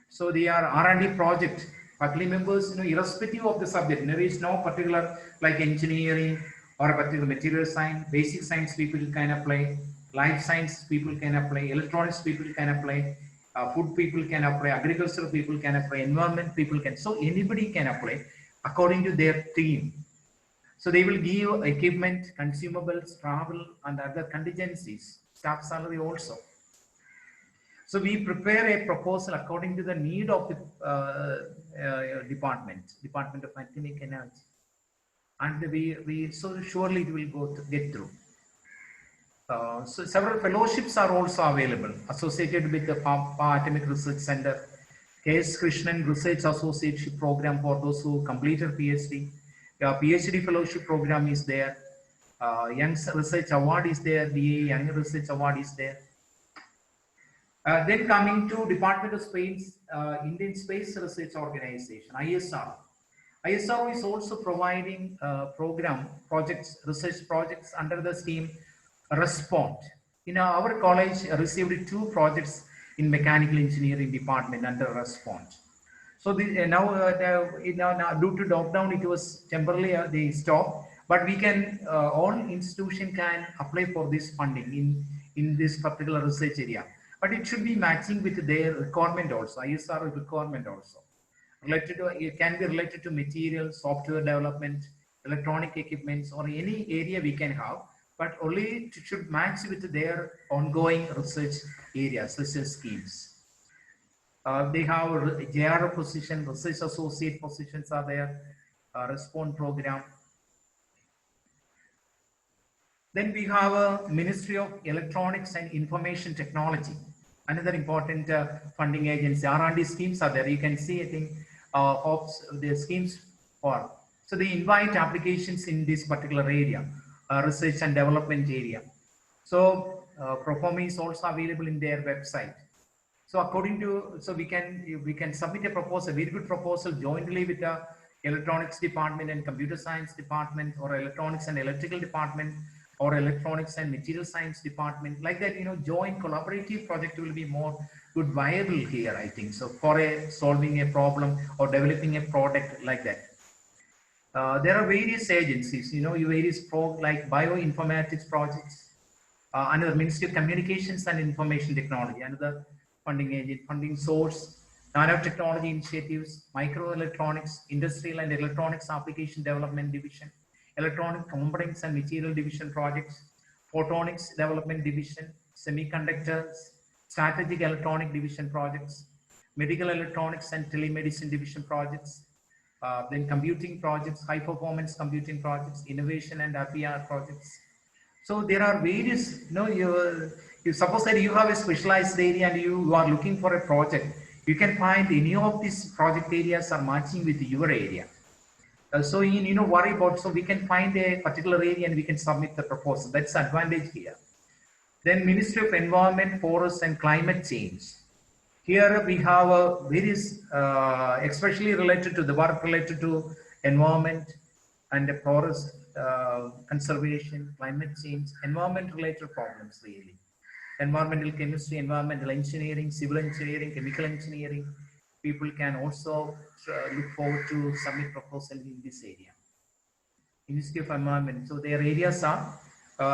So they are R&D project, faculty members, irrespective of the subject, there is no particular like engineering or a particular material science, basic science people can apply, life science people can apply, electronics people can apply, food people can apply, agricultural people can apply, environment people can. So anybody can apply according to their theme. So they will give equipment, consumables, travel, and other contingencies, staff salary also. So we prepare a proposal according to the need of the Department of Atomic Energy. And so surely it will get through. So several fellowships are also available associated with the Atomic Research Center, K.S. Krishnan Research Associateship Program for those who completed PhD. PhD fellowship program is there. Young Research Award is there. The Young Research Award is there. Then coming to Department of Space, Indian Space Research Organization, ISRO. ISRO is also providing research projects under the scheme Respond. Our college received 2 projects in mechanical engineering department under Respond. So now due to lockdown, it was temporarily they stopped, but we can all institution can apply for this funding in this particular research area. But it should be matching with their requirement also, ISRO requirement also. It can be related to materials, software development, electronic equipments, or any area we can have, but only it should match with their ongoing research areas, research schemes. They have JR position, research associate positions are there, Respond program. Then we have a Ministry of Electronics and Information Technology, another important funding agency. R&D schemes are there. You can see, I think, the schemes for. So they invite applications in this particular area. research and development area. So Proforma is also available in their website. So according to, so we can submit a proposal, very good proposal jointly with the electronics department and computer science department, or electronics and electrical department, or electronics and material science department. Like that, joint collaborative project will be more good viable here, I think. So for solving a problem or developing a product like that. There are various agencies, various like bioinformatics projects, another Ministry of Communications and Information Technology, another funding agent, funding source, nanotechnology initiatives, microelectronics, industrial and electronics application development division, electronic components and material division projects, photonics development division, semiconductors, strategic electronic division projects, medical electronics and telemedicine division projects, then computing projects, high performance computing projects, innovation and RPR projects. So there are various, you suppose that you have a specialized area and you are looking for a project, you can find any of these project areas are matching with your area. So you worry about, so we can find a particular area and we can submit the proposal. That's the advantage here. Then Ministry of Environment, Forests and Climate Change. Here we have various, especially related to the work related to environment and the forest conservation, climate change, environment related problems really. Environmental chemistry, environmental engineering, civil engineering, chemical engineering. People can also look forward to submit proposals in this area. Ministry of Environment. So their areas are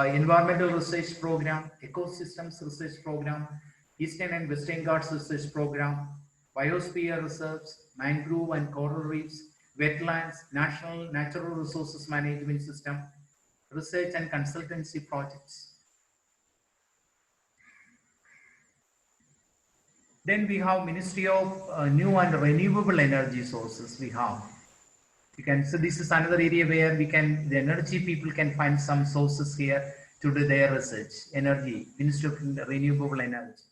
Environmental Research Program, Ecosystems Research Program, Eastern and Western Ghats Research Program, Biosphere Reserves, Mangrove and Coral Reefs, Wetlands, National Natural Resources Management System, Research and Consultancy Projects. Then we have Ministry of New and Renewable Energy Sources. We have. So this is another area where the energy people can find some sources here to do their research. Energy, Ministry of Renewable Energy.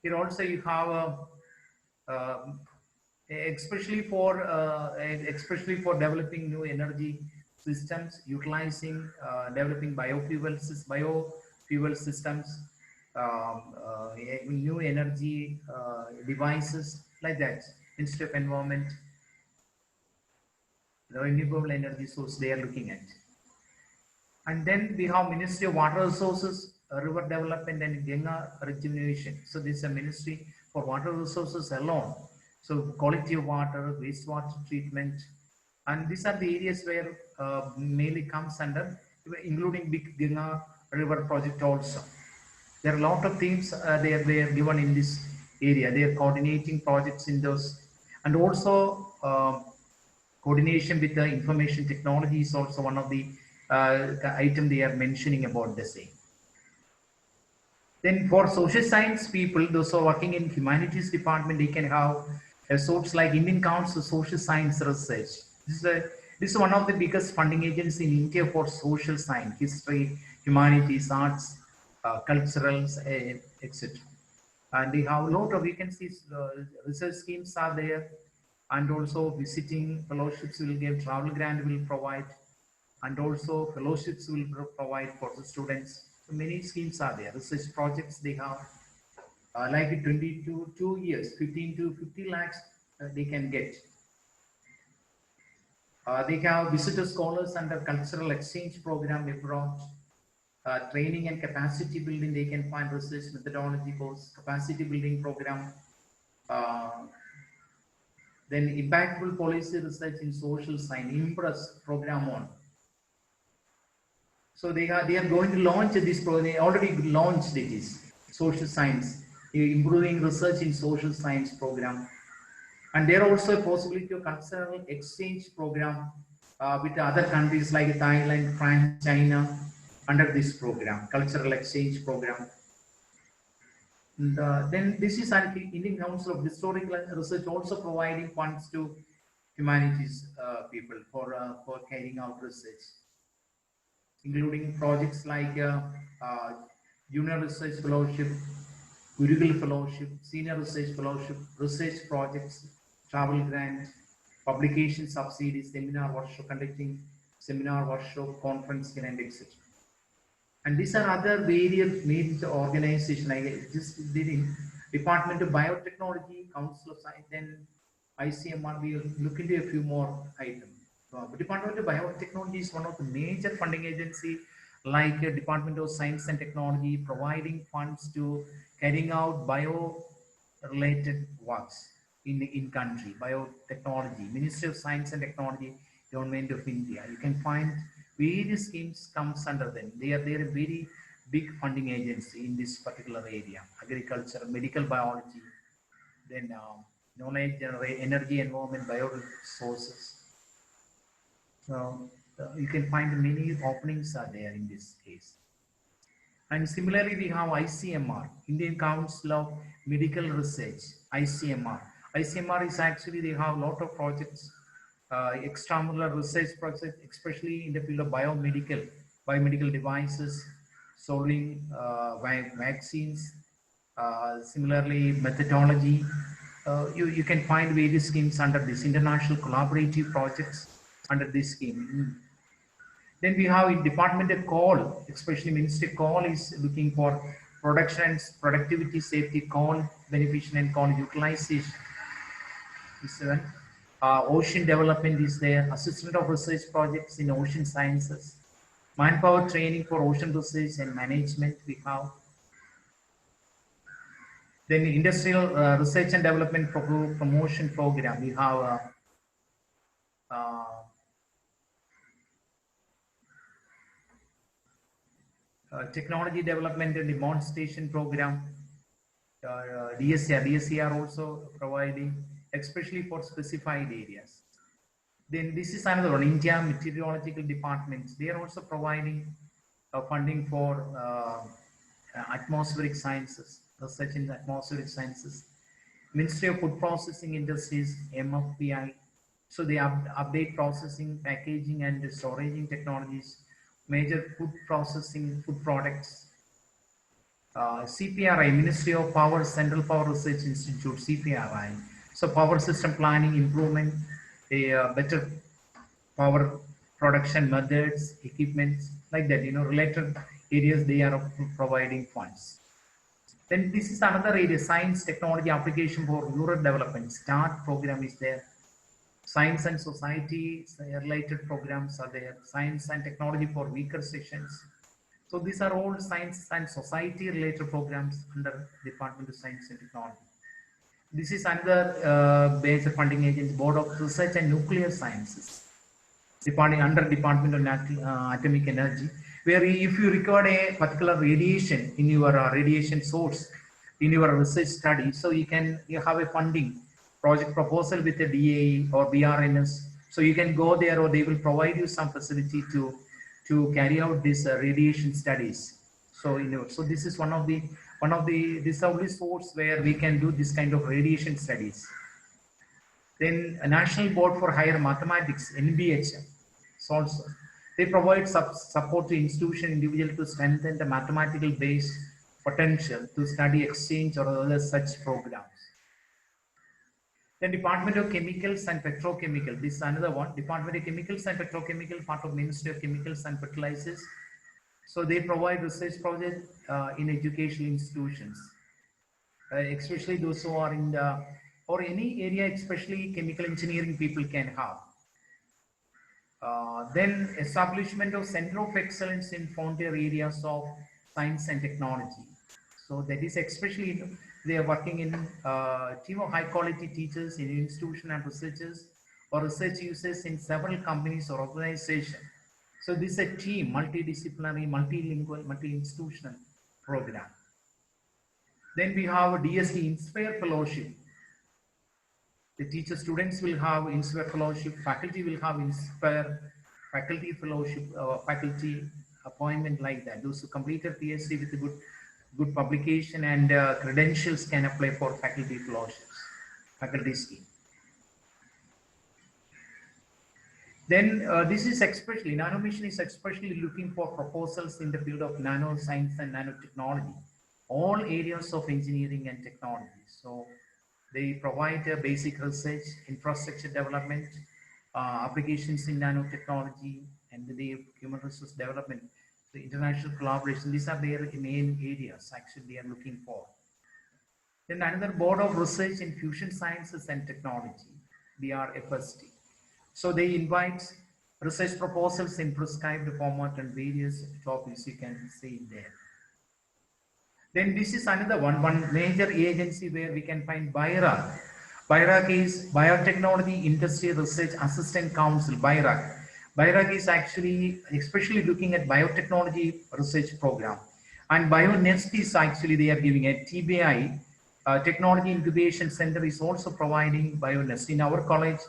Here also you have especially for developing new energy systems, utilizing developing biofuel systems, new energy devices like that. Ministry of Environment, the renewable energy source they are looking at. And then we have Ministry of Water Resources, River Development and Ganga Rejuvenation. So this is a ministry for water resources alone. So quality of water, wastewater treatment, and these are the areas where mainly comes under, including Big Ganga River project also. There are a lot of things they are given in this area. They are coordinating projects in those, and also coordination with the information technology is also one of the item they are mentioning about the same. Then for social science people, those who are working in humanities department, they can have a source like Indian Council of Social Science Research. This is one of the biggest funding agencies in India for social science, history, humanities, arts, culturals, etc. And they have a lot of vacancies, research schemes are there, and also visiting fellowships will give, travel grant will provide, and also fellowships will provide for the students. So many schemes are there. Research projects they have, like 2 years, 15 to 50 lakhs they can get. They have visitor scholars under cultural exchange program abroad. Training and capacity building, they can find research methodology course, capacity building program. Then impactful policy research in social science, IMPRESS program on. So they are going to launch this program. They already launched it is social science, improving research in social science program. And there also a possibility of cultural exchange program with other countries like Thailand, France, China under this program, cultural exchange program. And then this is an Indian Council of Historical Research also providing funds to humanities people for carrying out research, including projects like Junior Research Fellowship, Gurukul Fellowship, Senior Research Fellowship, research projects, travel grant, publication subsidies, seminar workshop conducting, seminar, workshop, conference, and etc. And these are other various major organizations like just did in Department of Biotechnology, Council of Science, then ICMR. We will look into a few more items. Department of Biotechnology is one of the major funding agency like Department of Science and Technology, providing funds to carrying out bio-related works in country, biotechnology, Ministry of Science and Technology, Government of India. You can find various schemes comes under them. They are a very big funding agency in this particular area, agriculture, medical biology, then knowledge generate energy, environment, bioresources. So you can find many openings are there in this case. And similarly, we have ICMR, Indian Council of Medical Research, ICMR. ICMR is actually, they have a lot of projects, extramural research projects, especially in the field of biomedical devices, solving vaccines, similarly methodology. You can find various schemes under this international collaborative projects under this scheme. Then we have in Department of Coal, especially Ministry Coal is looking for production, productivity, safety, coal beneficiation and coal utilization. This one. Ocean development is there, assistant of research projects in ocean sciences, manpower training for ocean research and management we have. Then industrial research and development promotion program, we have technology development and demonstration program, DSCR also providing, especially for specified areas. Then this is another one, India Meteorological Departments. They are also providing funding for atmospheric sciences, research in atmospheric sciences. Ministry of Food Processing Industries, MFPI. So they update processing, packaging and storage technologies, major food processing, food products. CPRI, Ministry of Power, Central Power Research Institute, CPRI. So power system planning, improvement, better power production methods, equipments, like that, related areas they are providing funds. Then this is another area, science, technology, application for rural development. START program is there. Science and society related programs are there. Science and technology for weaker sections. So these are all science and society related programs under Department of Science and Technology. This is another major funding agency, Board of Research and Nuclear Sciences, under Department of Atomic Energy, where if you record a particular radiation in your radiation source in your research study, so you have a funding project proposal with a DAE or BRNS, so you can go there, or they will provide you some facility to carry out these radiation studies. So so this is one of the this only source where we can do this kind of radiation studies. Then a National Board for Higher Mathematics, NBHM, also they provide support to institution individual to strengthen the mathematical base potential to study exchange or other such programs. Then Department of Chemicals and Petrochemical, this is another one. Department of Chemicals and Petrochemical, part of Ministry of Chemicals and Fertilizers. So they provide research projects in educational institutions, especially those who are in the, or any area, especially chemical engineering people can have. Then establishment of Center of Excellence in frontier areas of science and technology. So that is especially, they are working in team of high quality teachers in institution and researchers or research users in several companies or organizations. So this is a team, multidisciplinary, multilingual, multi-institutional program. Then we have a DSD Inspire Fellowship. The teacher students will have Inspire Fellowship, faculty will have Inspire Faculty Fellowship, faculty appointment like that. Those who completed PhD with a good publication and credentials can apply for faculty fellowships, faculty scheme. Then this is especially, Nanomission is especially looking for proposals in the field of nanoscience and nanotechnology, all areas of engineering and technology. So they provide basic research, infrastructure development, applications in nanotechnology, and the human resource development, the international collaboration. These are their main areas actually they are looking for. Then another board of research in fusion sciences and technology, BRFST. So they invite research proposals in prescribed format and various topics you can see there. Then this is another one major agency where we can find BIRAC. BIRAC is Biotechnology Industry Research Assistant Council, BIRAC. BIRAC is actually especially looking at biotechnology research program. And BioNest is actually they are giving a TBI, Technology Incubation Center is also providing BioNest. In our college,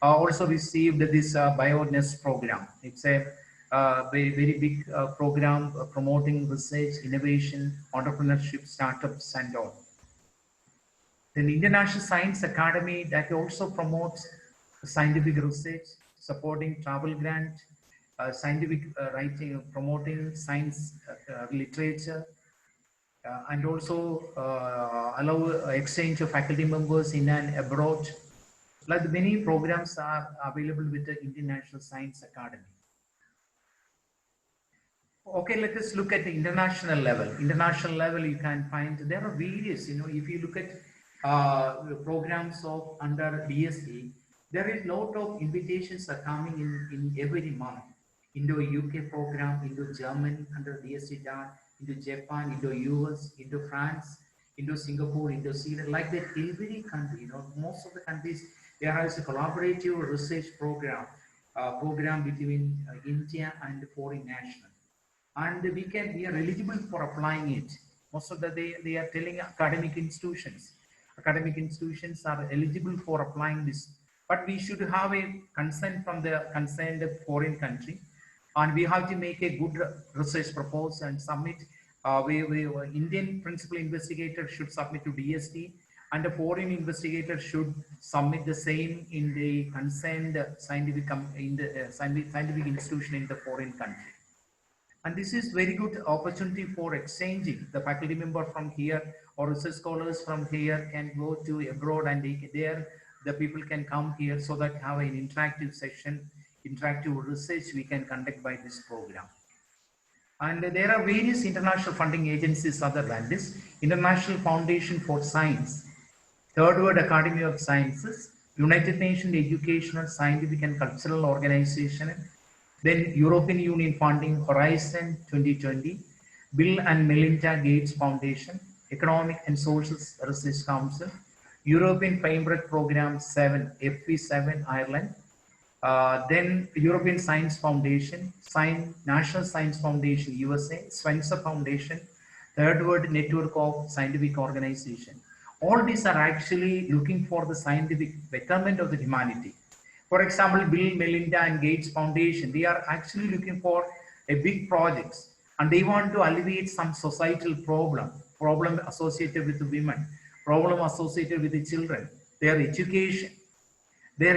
also received this BioNest program. It's a very big program promoting research, innovation, entrepreneurship, startups, and all. Then International Science Academy that also promotes scientific research, supporting travel grant, scientific writing, promoting science literature, and also allow exchange of faculty members in and abroad. Like many programs are available with the International Science Academy. Okay, let us look at the international level. International level, you can find there are various. If you look at programs of under DSE, there is lot of invitations are coming in every month. Indo-UK program, Indo-German under DSE done, Indo-Japan, Indo-US, Indo-France, Indo-Singapore, Indo-Sweden, like that every country. Most of the countries there is a collaborative research program between India and foreign nationals. And we are eligible for applying it. Most of they are telling academic institutions are eligible for applying this, but we should have a consent from the concerned foreign country, and we have to make a good research proposal and submit. Indian principal investigator should submit to DST, and the foreign investigator should submit the same in the concerned scientific institution in the foreign country. And this is very good opportunity for exchanging. The faculty member from here or research scholars from here can go to abroad, and there the people can come here so that have an interactive session, interactive research we can conduct by this program. And there are various international funding agencies other than this. International Foundation for Science, Third World Academy of Sciences, United Nations Educational, Scientific and Cultural Organization, then European Union funding Horizon 2020, Bill and Melinda Gates Foundation, Economic and Social Research Council, European Framework Program 7, FP7 Ireland, then European Science Foundation, National Science Foundation USA, Spencer Foundation, Third World Network of Scientific Organization. All these are actually looking for the scientific betterment of the humanity. For example, Bill, Melinda and Gates Foundation, they are actually looking for a big projects, and they want to alleviate some societal problem associated with the women, problem associated with the children, their education, they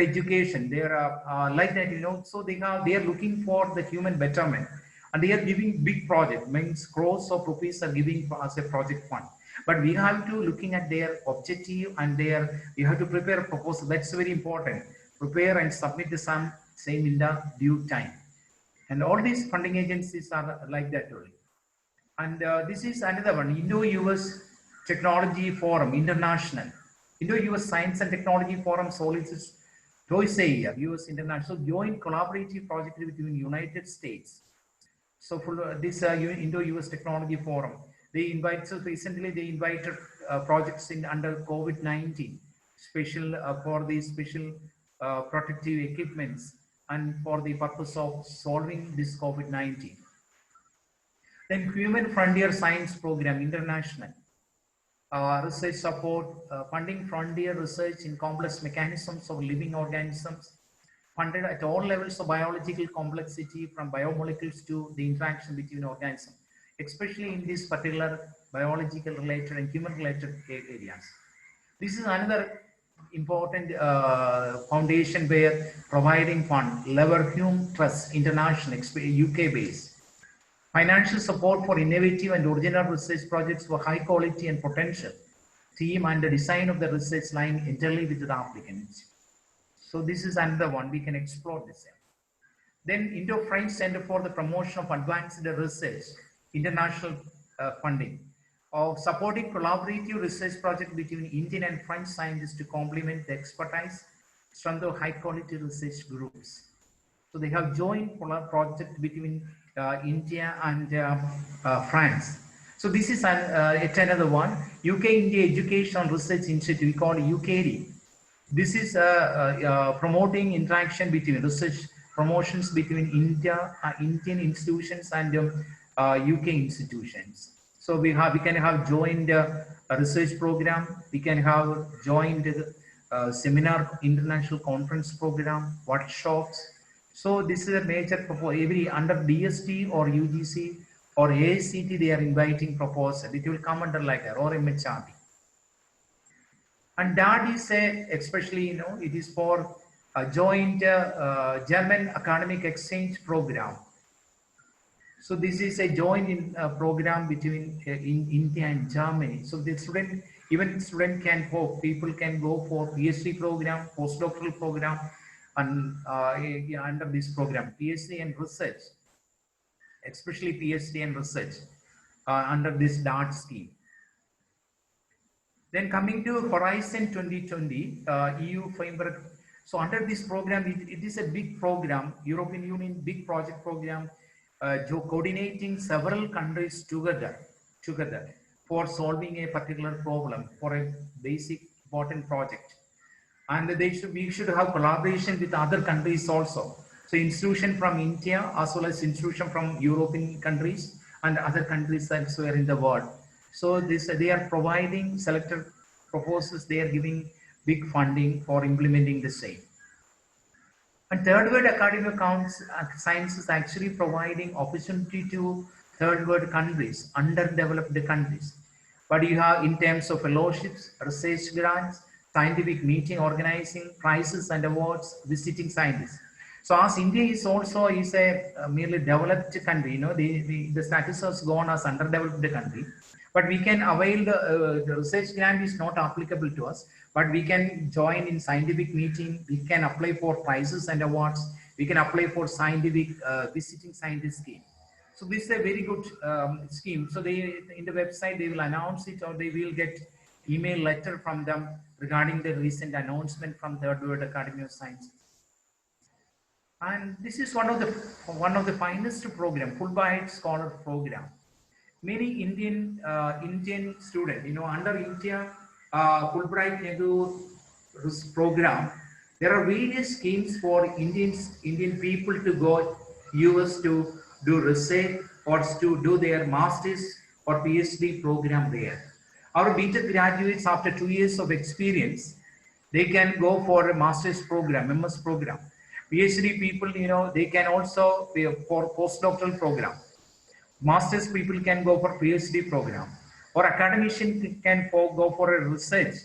are like that, so they are looking for the human betterment, and they are giving big project, means crores of rupees are giving as a project fund. But we have to looking at their objective, and we have to prepare a proposal. That's very important. Prepare and submit the same in the due time. And all these funding agencies are like that only. And this is another one, Indo-US Technology Forum International. Indo-US Science and Technology Forum solicits twice a year, US International joint collaborative project between United States. So for this Indo-US Technology Forum, recently they invited projects under COVID-19, for the special protective equipments and for the purpose of solving this COVID-19. Then Human Frontier Science Program International, research support, funding frontier research in complex mechanisms of living organisms, funded at all levels of biological complexity from biomolecules to the interaction between organisms, especially in these particular biological related and human related areas. This is another important foundation where providing fund, Leverhulme Trust International, UK based. Financial support for innovative and original research projects for high quality and potential. Team and the design of the research line entirely with the applicants. So this is another one, we can explore this. Then Indo-French Center for the Promotion of Advanced Research, international funding of supporting collaborative research project between Indian and French scientists to complement the expertise, strength of high quality research groups. So they have joined project between India and France. So this is yet another one. UK India Education Research Institute, we call it UKD. This is promoting interaction between research promotions between India, Indian institutions and UK institutions. So we can have joined a research program. We can have joined seminar, international conference program, workshops. So this is a major proposal. Every under DST or UGC or AICTE, they are inviting proposal. It will come under like that or MHRD. And that is especially, it is for a joint German academic exchange program. So this is a joint program between in India and Germany. So the student, even student can go, people can go for PhD program, postdoctoral program, and under this program, PhD and research, especially PhD and research under this DART scheme. Then coming to Horizon 2020 EU framework. So under this program, it is a big program, European Union big project program, coordinating several countries together for solving a particular problem for a basic important project. And we should have collaboration with other countries also. So institution from India as well as institution from European countries and other countries elsewhere in the world. So they are providing selected proposals, they are giving big funding for implementing the same. And third world academic science is actually providing opportunity to third world countries, underdeveloped countries. But you have in terms of fellowships, research grants, scientific meeting organizing, prizes and awards, visiting scientists. So as India is also a merely developed country, the status has gone as underdeveloped country. But we can avail the research grant is not applicable to us, but we can join in scientific meeting, we can apply for prizes and awards, we can apply for scientific visiting scientist scheme. So this is a very good scheme. So in the website, they will announce it or they will get email letter from them regarding the recent announcement from Third World Academy of Sciences. And this is one of the finest program, Fulbright Scholar Program. Many Indian students, under India Fulbright Nehru program, there are various schemes for Indian people to go US to do research or to do their masters or PhD program there. Our BTech graduates, after 2 years of experience, they can go for a master's program, MS program. PhD people, they can also pay for postdoctoral program. Master's people can go for PhD program, or academician can go for a research.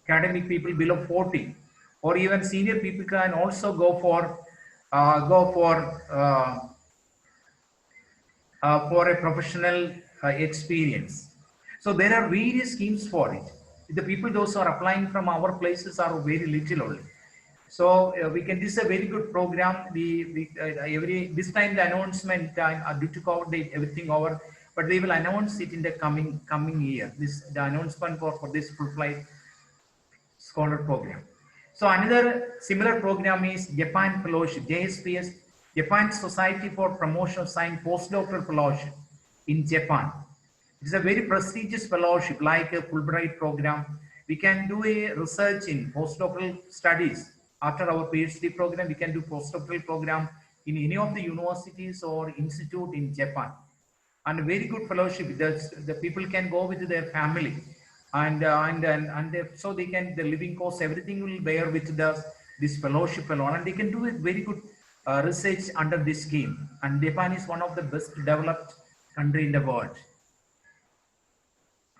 Academic people below 40, or even senior people can also go for a professional experience. So there are various schemes for it. The people those who are applying from our places are very little only. So this is a very good program. This time the announcement due to COVID everything over, but they will announce it in the coming year. The announcement for this Fulbright Scholar Program. So another similar program is Japan Fellowship, JSPS, Japan Society for Promotion of Science Postdoctoral Fellowship in Japan. It's a very prestigious fellowship like a Fulbright program. We can do a research in postdoctoral studies. After our PhD program, we can do postdoctoral program in any of the universities or institute in Japan. And a very good fellowship. The people can go with their family, and so they can, the living cost, everything will bear with this fellowship alone, and they can do a very good research under this scheme. And Japan is one of the best developed country in the world.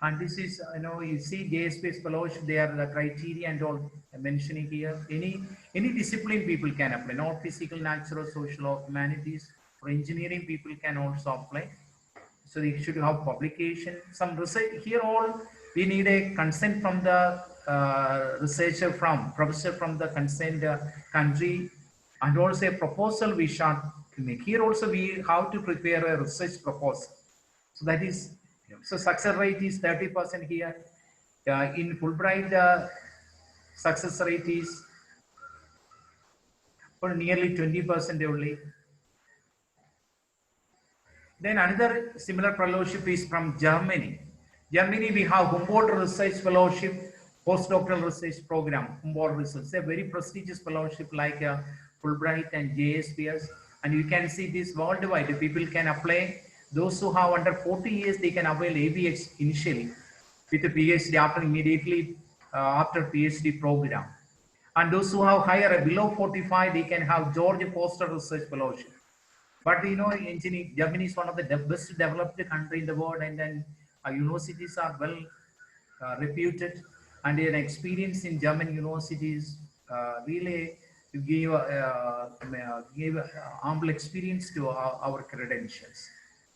And this is, you see JSPS fellowship, they are the criteria and all mentioning here. Any discipline people can apply, not physical, natural, social, or humanities, or engineering people can also apply. So they should have publication, some research. Here all, we need a consent from the professor from the concerned country, and also a proposal we should make. Here also we have to prepare a research proposal. So that is, so success rate is 30% here. In Fulbright, success rate is for nearly 20% only. Then another similar fellowship is from Germany. Germany, we have Humboldt Research Fellowship, postdoctoral research program, Humboldt Research. It's a very prestigious fellowship like Fulbright and JSPS. And you can see this worldwide. People can apply. Those who have under 40 years, they can avail ABX initially with a PhD after immediately after PhD program. And those who have higher below 45, they can have George Foster Research Fellowship. But you know, engineering, Germany is one of the best developed country in the world, and then universities are well reputed, and an experience in German universities really give ample experience to our credentials.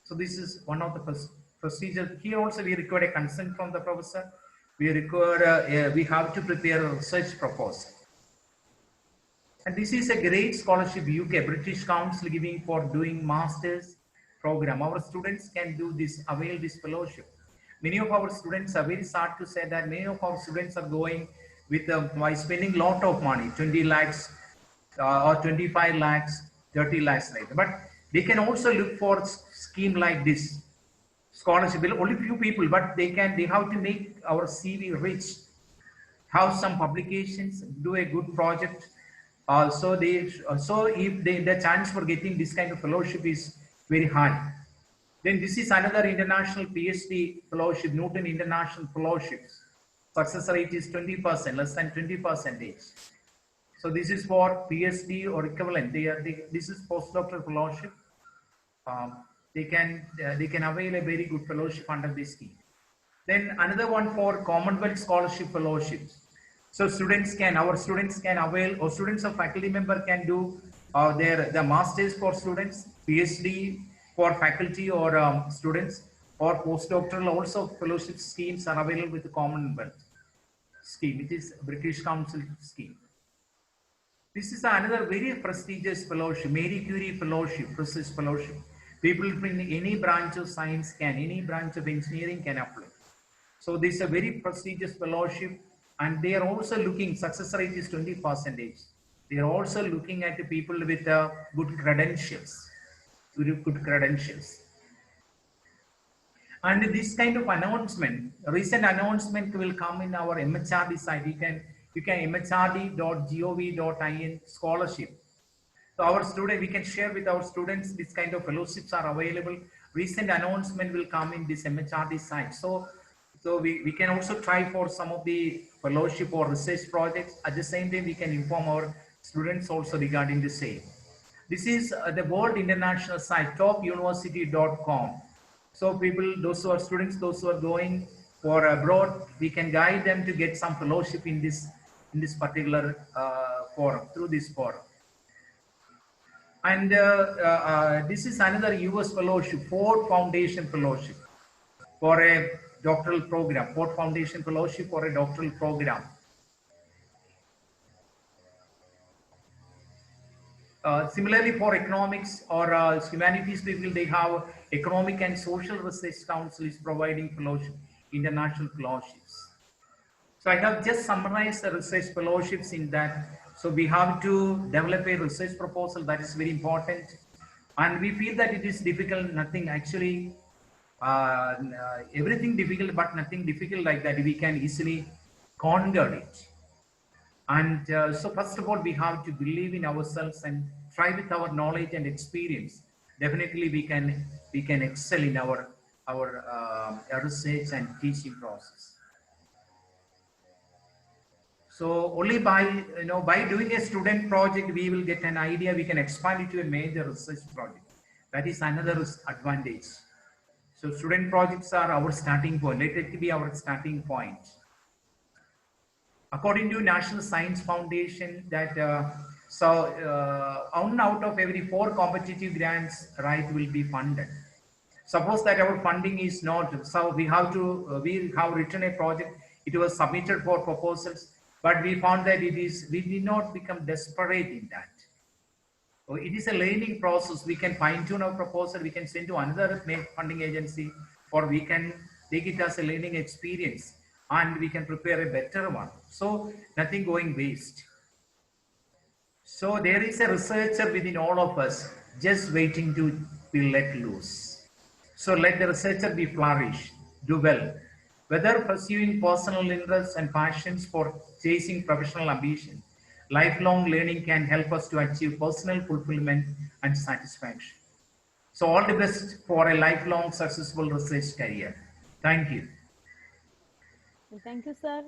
So this is one of the procedures. Here also we require a consent from the professor. We require we have to prepare a research proposal. And this is a great scholarship UK, British Council giving for doing master's program. Our students can do this, avail this fellowship. Many of our students are very sad to say that many of our students are going with by spending a lot of money, 20 lakhs or 25 lakhs, 30 lakhs like that. But they can also look for a scheme like this. Scholarship, only few people, but they have to make our CV rich, have some publications, do a good project. So if the chance for getting this kind of fellowship is very high. Then this is another international PhD fellowship, Newton International Fellowships. Success rate is 20%, less than 20%. So this is for PhD or equivalent. This is postdoctoral fellowship. They can avail a very good fellowship under this scheme. Then another one for Commonwealth Scholarship Fellowships. So our students can avail, or students of faculty member can do the masters for students, PhD for faculty or students, or postdoctoral also fellowship schemes are available with the Commonwealth scheme. It is British Council scheme. This is another very prestigious fellowship, Marie Curie Fellowship, research fellowship. People in any branch of science any branch of engineering can apply. So this is a very prestigious fellowship, and they are also looking, success rate is 20%. They are also looking at the people with good credentials, And this kind of announcement, recent announcement will come in our MHRD site. You can mhrd.gov.in scholarship. So our student, we can share with our students this kind of fellowships are available. Recent announcement will come in this MHRD site. So we can also try for some of the fellowship or research projects. At the same time, we can inform our students also regarding the same. This is the World International site, topuniversity.com. So people, those who are students, those who are going for abroad, we can guide them to get some fellowship in this particular forum, through this forum. And this is another US fellowship, Ford Foundation Fellowship for a doctoral program, Ford Foundation Fellowship for a doctoral program. Similarly, for economics or humanities people, they have Economic and Social Research Council is providing fellowship, international fellowships. So I have just summarized the research fellowships in that. So we have to develop a research proposal, that is very important. And we feel that it is difficult, nothing actually, everything difficult, but nothing difficult like that. We can easily conquer it. And so first of all, we have to believe in ourselves and try with our knowledge and experience. Definitely we can excel in our research and teaching process. So only by doing a student project, we will get an idea. We can expand it to a major research project. That is another advantage. So student projects are our starting point. Let it be our starting point. According to National Science Foundation, that one out of every 4 competitive grants, right, will be funded. Suppose that our funding is not, so we have written a project. It was submitted for proposals, but we found that we did not become desperate in that. Oh, it is a learning process. We can fine tune our proposal. We can send to another funding agency, or we can take it as a learning experience, and we can prepare a better one. So nothing going waste. So there is a researcher within all of us just waiting to be let loose. So let the researcher be flourish, do well. Whether pursuing personal interests and passions for chasing professional ambition, lifelong learning can help us to achieve personal fulfillment and satisfaction. So all the best for a lifelong successful research career. Thank you. Thank you, sir.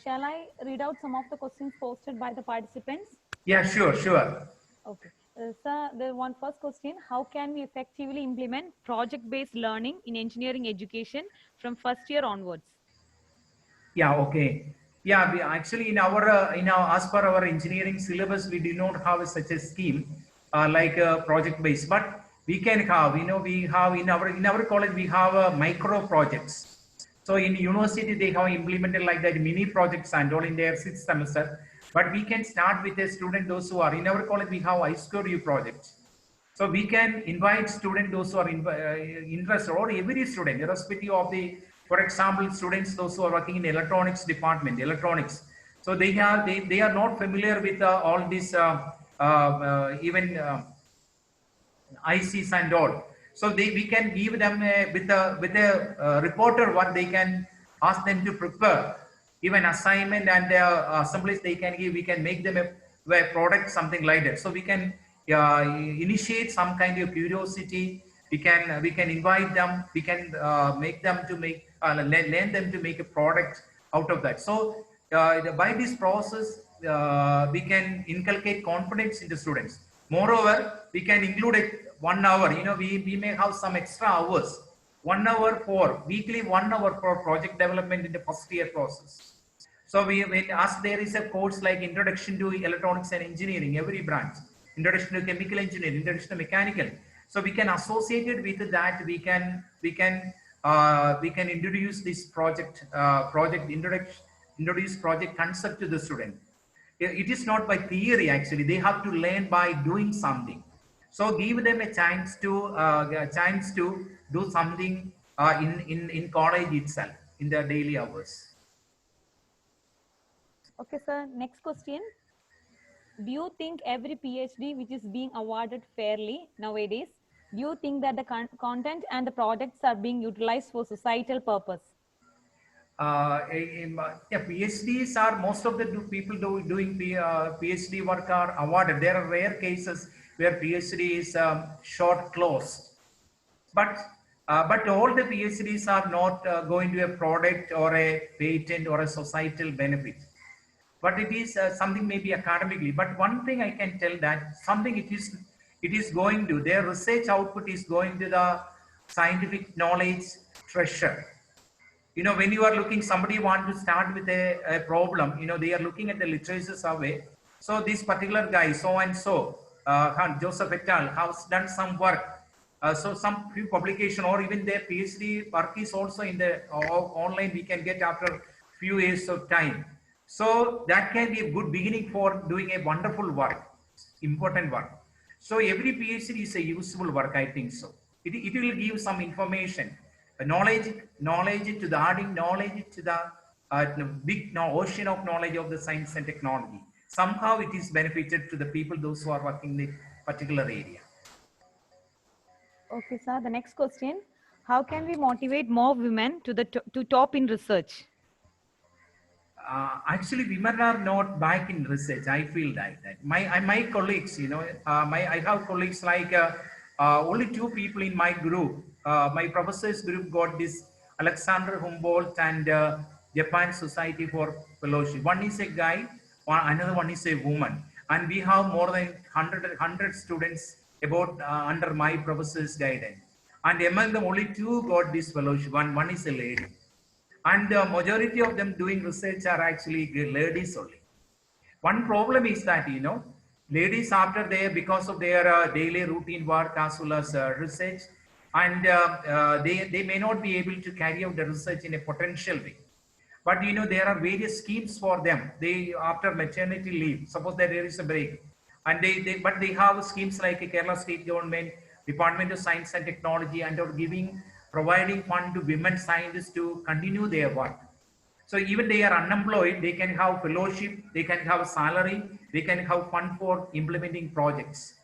Shall I read out some of the questions posted by the participants? Yeah, sure, sure. Okay. Sir, the one first question, how can we effectively implement project-based learning in engineering education from first year onwards? Yeah, okay. Yeah, we actually in our as per our engineering syllabus, we do not have such a scheme like project based, but we can have. We have in our college we have micro projects. So in university they have implemented like that mini projects and all in their sixth semester. But we can start with a student those who are in our college. We have AICTE projects. So we can invite students, those who are interested, or every student, irrespective of the, for example, students, those who are working in electronics department, electronics. So they are not familiar with all these even ICs and all. So we can give them with a reporter what they can ask them to prepare, even assignment and assemblies they can give. We can make them a product, something like that. So we can initiate some kind of curiosity. We can invite them. We can make them to make learn them to make a product out of that. So by this process, we can inculcate confidence in the students. Moreover, we can include it 1 hour. We may have some extra hours. 1 hour for weekly, 1 hour for project development in the first year process. So when asked, there is a course like Introduction to Electronics and Engineering, every branch, Introduction to Chemical Engineering, Introduction to Mechanical. So we can associate it with that. We can introduce this project introduce project concept to the student. It is not by theory actually. They have to learn by doing something. So give them a chance to do something in college itself in their daily hours. Okay, sir. Next question. Do you think every PhD which is being awarded fairly nowadays, do you think that the content and the projects are being utilized for societal purpose? Yeah, PhDs are most of the people doing PhD work are awarded. There are rare cases where PhD is short closed, but all the PhDs are not going to a product or a patent or a societal benefit. But it is something maybe academically. But one thing I can tell that something it is going to their research output is going to the scientific knowledge treasure. When you are looking, somebody want to start with a problem, they are looking at the literature survey. So this particular guy, so and so, Joseph et al. Has done some work. So some few publication or even their PhD work is also in the online. We can get after few years of time. So that can be a good beginning for doing a wonderful work, important work. So every PhD is a useful work, I think so. It will give some information, knowledge to the adding knowledge to the big ocean of knowledge of the science and technology. Somehow it is benefited to the people, those who are working in the particular area. Okay, sir. The next question. How can we motivate more women to top in research? Actually, women are not back in research. I feel that my colleagues, I have colleagues like only 2 people in my group. My professors group got this Alexander Humboldt and Japan Society for Fellowship. One is a guy, another one is a woman, and we have more than 100 students about under my professor's guidance. And among them, only 2 got this fellowship. One is a lady. And the majority of them doing research are actually ladies only. One problem is that, ladies after because of their daily routine work as well as research, and they may not be able to carry out the research in a potential way. But there are various schemes for them. They after maternity leave, suppose that there is a break, And but they have schemes like Kerala State Government, Department of Science and Technology, and are providing fund to women scientists to continue their work. So even they are unemployed, they can have fellowship, they can have salary, they can have fund for implementing projects.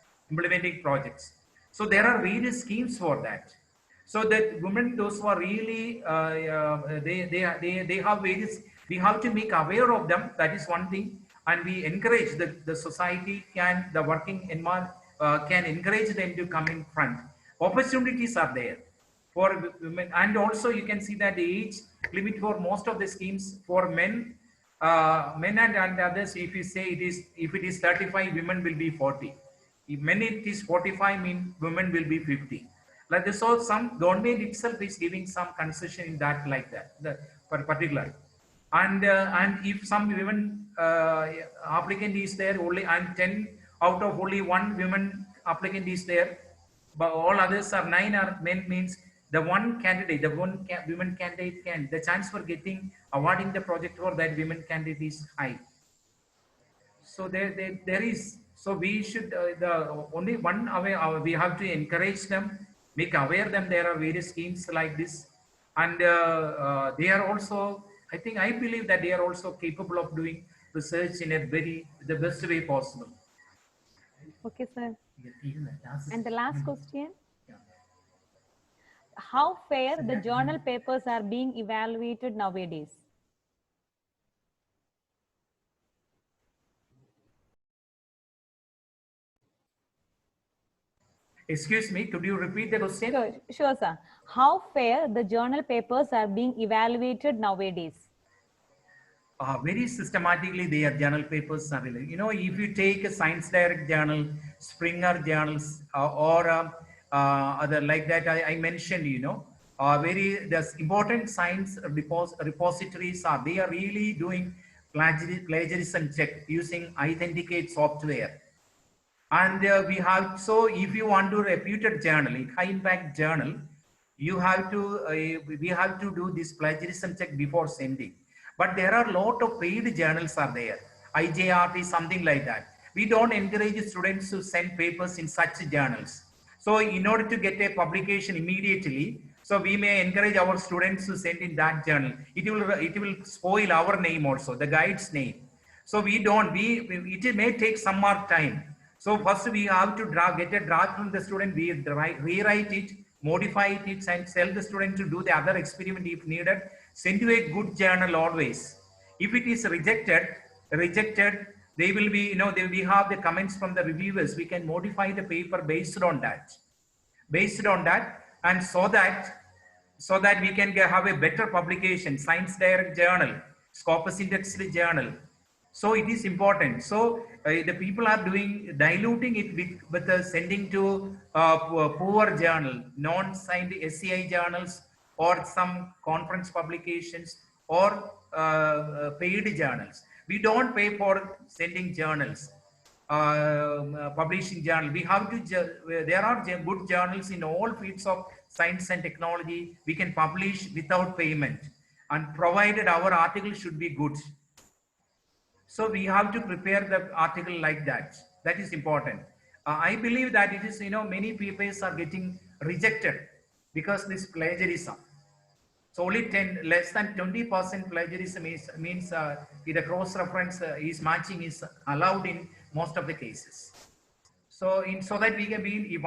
So there are various schemes for that. So that women, those who are really, they have various, we have to make aware of them. That is one thing. And we encourage the society the working environment can encourage them to come in front. Opportunities are there for women, and also you can see that the age limit for most of the schemes for men, and others, if you say if it is 35, women will be 40. If men it is 45, mean women will be 50. Like this, so some government itself is giving some concession in that, like that, particular. And if some women applicant is there only, and 10 out of only one women applicant is there, but all others are 9 are men, means the one candidate, women candidate the chance for getting awarding the project for that women candidate is high. So there is, so we should the only one away, we have to encourage them, make aware them there are various schemes like this. And they are also, I believe that they are also capable of doing research in the best way possible. Okay, sir. And the last question. Yeah. How fair the journal papers are being evaluated nowadays? Excuse me, could you repeat the question? Sure, sir. How fair the journal papers are being evaluated nowadays? Very systematically, their journal papers are available. You know, if you take a Science Direct journal, Springer journals, or other like that, I mentioned, you know, the important science repositories they are really doing plagiarism check using authenticate software. And we have, so if you want to reputed journal, high impact journal, you have to, we have to do this plagiarism check before sending. But there are a lot of paid journals are there. IJRT, something like that. We don't encourage students to send papers in such journals. So in order to get a publication immediately, so we may encourage our students to send in that journal. It will spoil our name also, the guide's name. So it may take some more time. So first we have to get a draft from the student, we rewrite it, modify it, and tell the student to do the other experiment if needed. Send to a good journal always. If it is rejected, they will be, you know, we have the comments from the reviewers. We can modify the paper based on that. And so that we can have a better publication, Science Direct journal, Scopus Indexed journal. So it is important. So the people are diluting it with sending to poor journal, non-signed SCI journals, or some conference publications, or paid journals. We don't pay for sending journals, publishing journal. We have to, there are good journals in all fields of science and technology. We can publish without payment, and provided our article should be good. So we have to prepare the article like that. That is important. I believe that it is, you know, many papers are getting rejected because this plagiarism. So only less than 20% plagiarism means the cross-reference is matching is allowed in most of the cases. So so that we can be,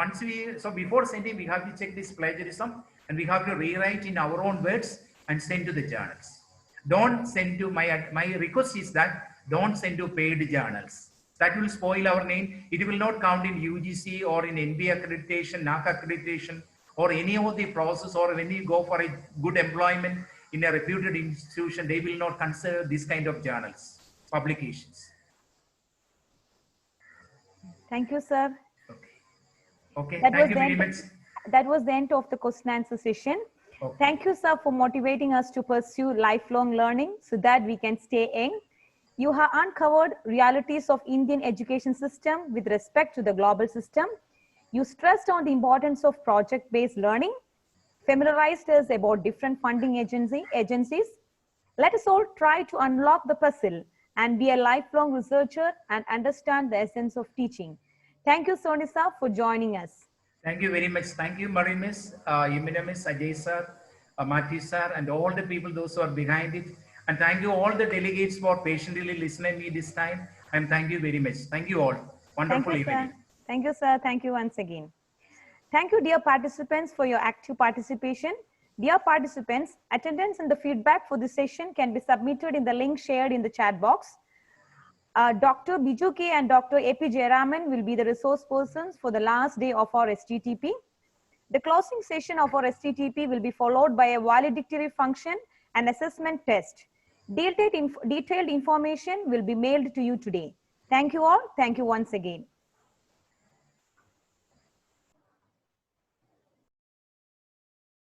so before sending, we have to check this plagiarism, and we have to rewrite in our own words and send to the journals. Don't send to my request is that don't send to paid journals. That will spoil our name. It will not count in UGC or in NBA accreditation, NAC accreditation, or any of the process, or when you go for a good employment in a reputed institution, they will not consider this kind of journals, publications. Thank you, sir. Okay. Thank you very much. That was the end of the question and answer session. Okay. Thank you, sir, for motivating us to pursue lifelong learning so that we can stay young. You have uncovered realities of Indian education system with respect to the global system. You stressed on the importance of project-based learning, familiarized us about different funding agencies. Let us all try to unlock the puzzle and be a lifelong researcher and understand the essence of teaching. Thank you, Sonisa, for joining us. Thank you very much. Thank you, Marie Miss, Yumina Miss, Ajay sir, Mati sir, and all the people, those who are behind it. And thank you all the delegates for patiently listening to me this time. And thank you very much. Thank you all. Thank Wonderful you, sir. evening. Thank you, sir. Thank you once again. Thank you, dear participants, for your active participation. Dear participants, attendance and the feedback for this session can be submitted in the link shared in the chat box. Dr. Biju K and Dr. A.P. Jayaraman will be the resource persons for the last day of our STTP. The closing session of our STTP will be followed by a valedictory function and assessment test. Detailed information will be mailed to you today. Thank you all. Thank you once again.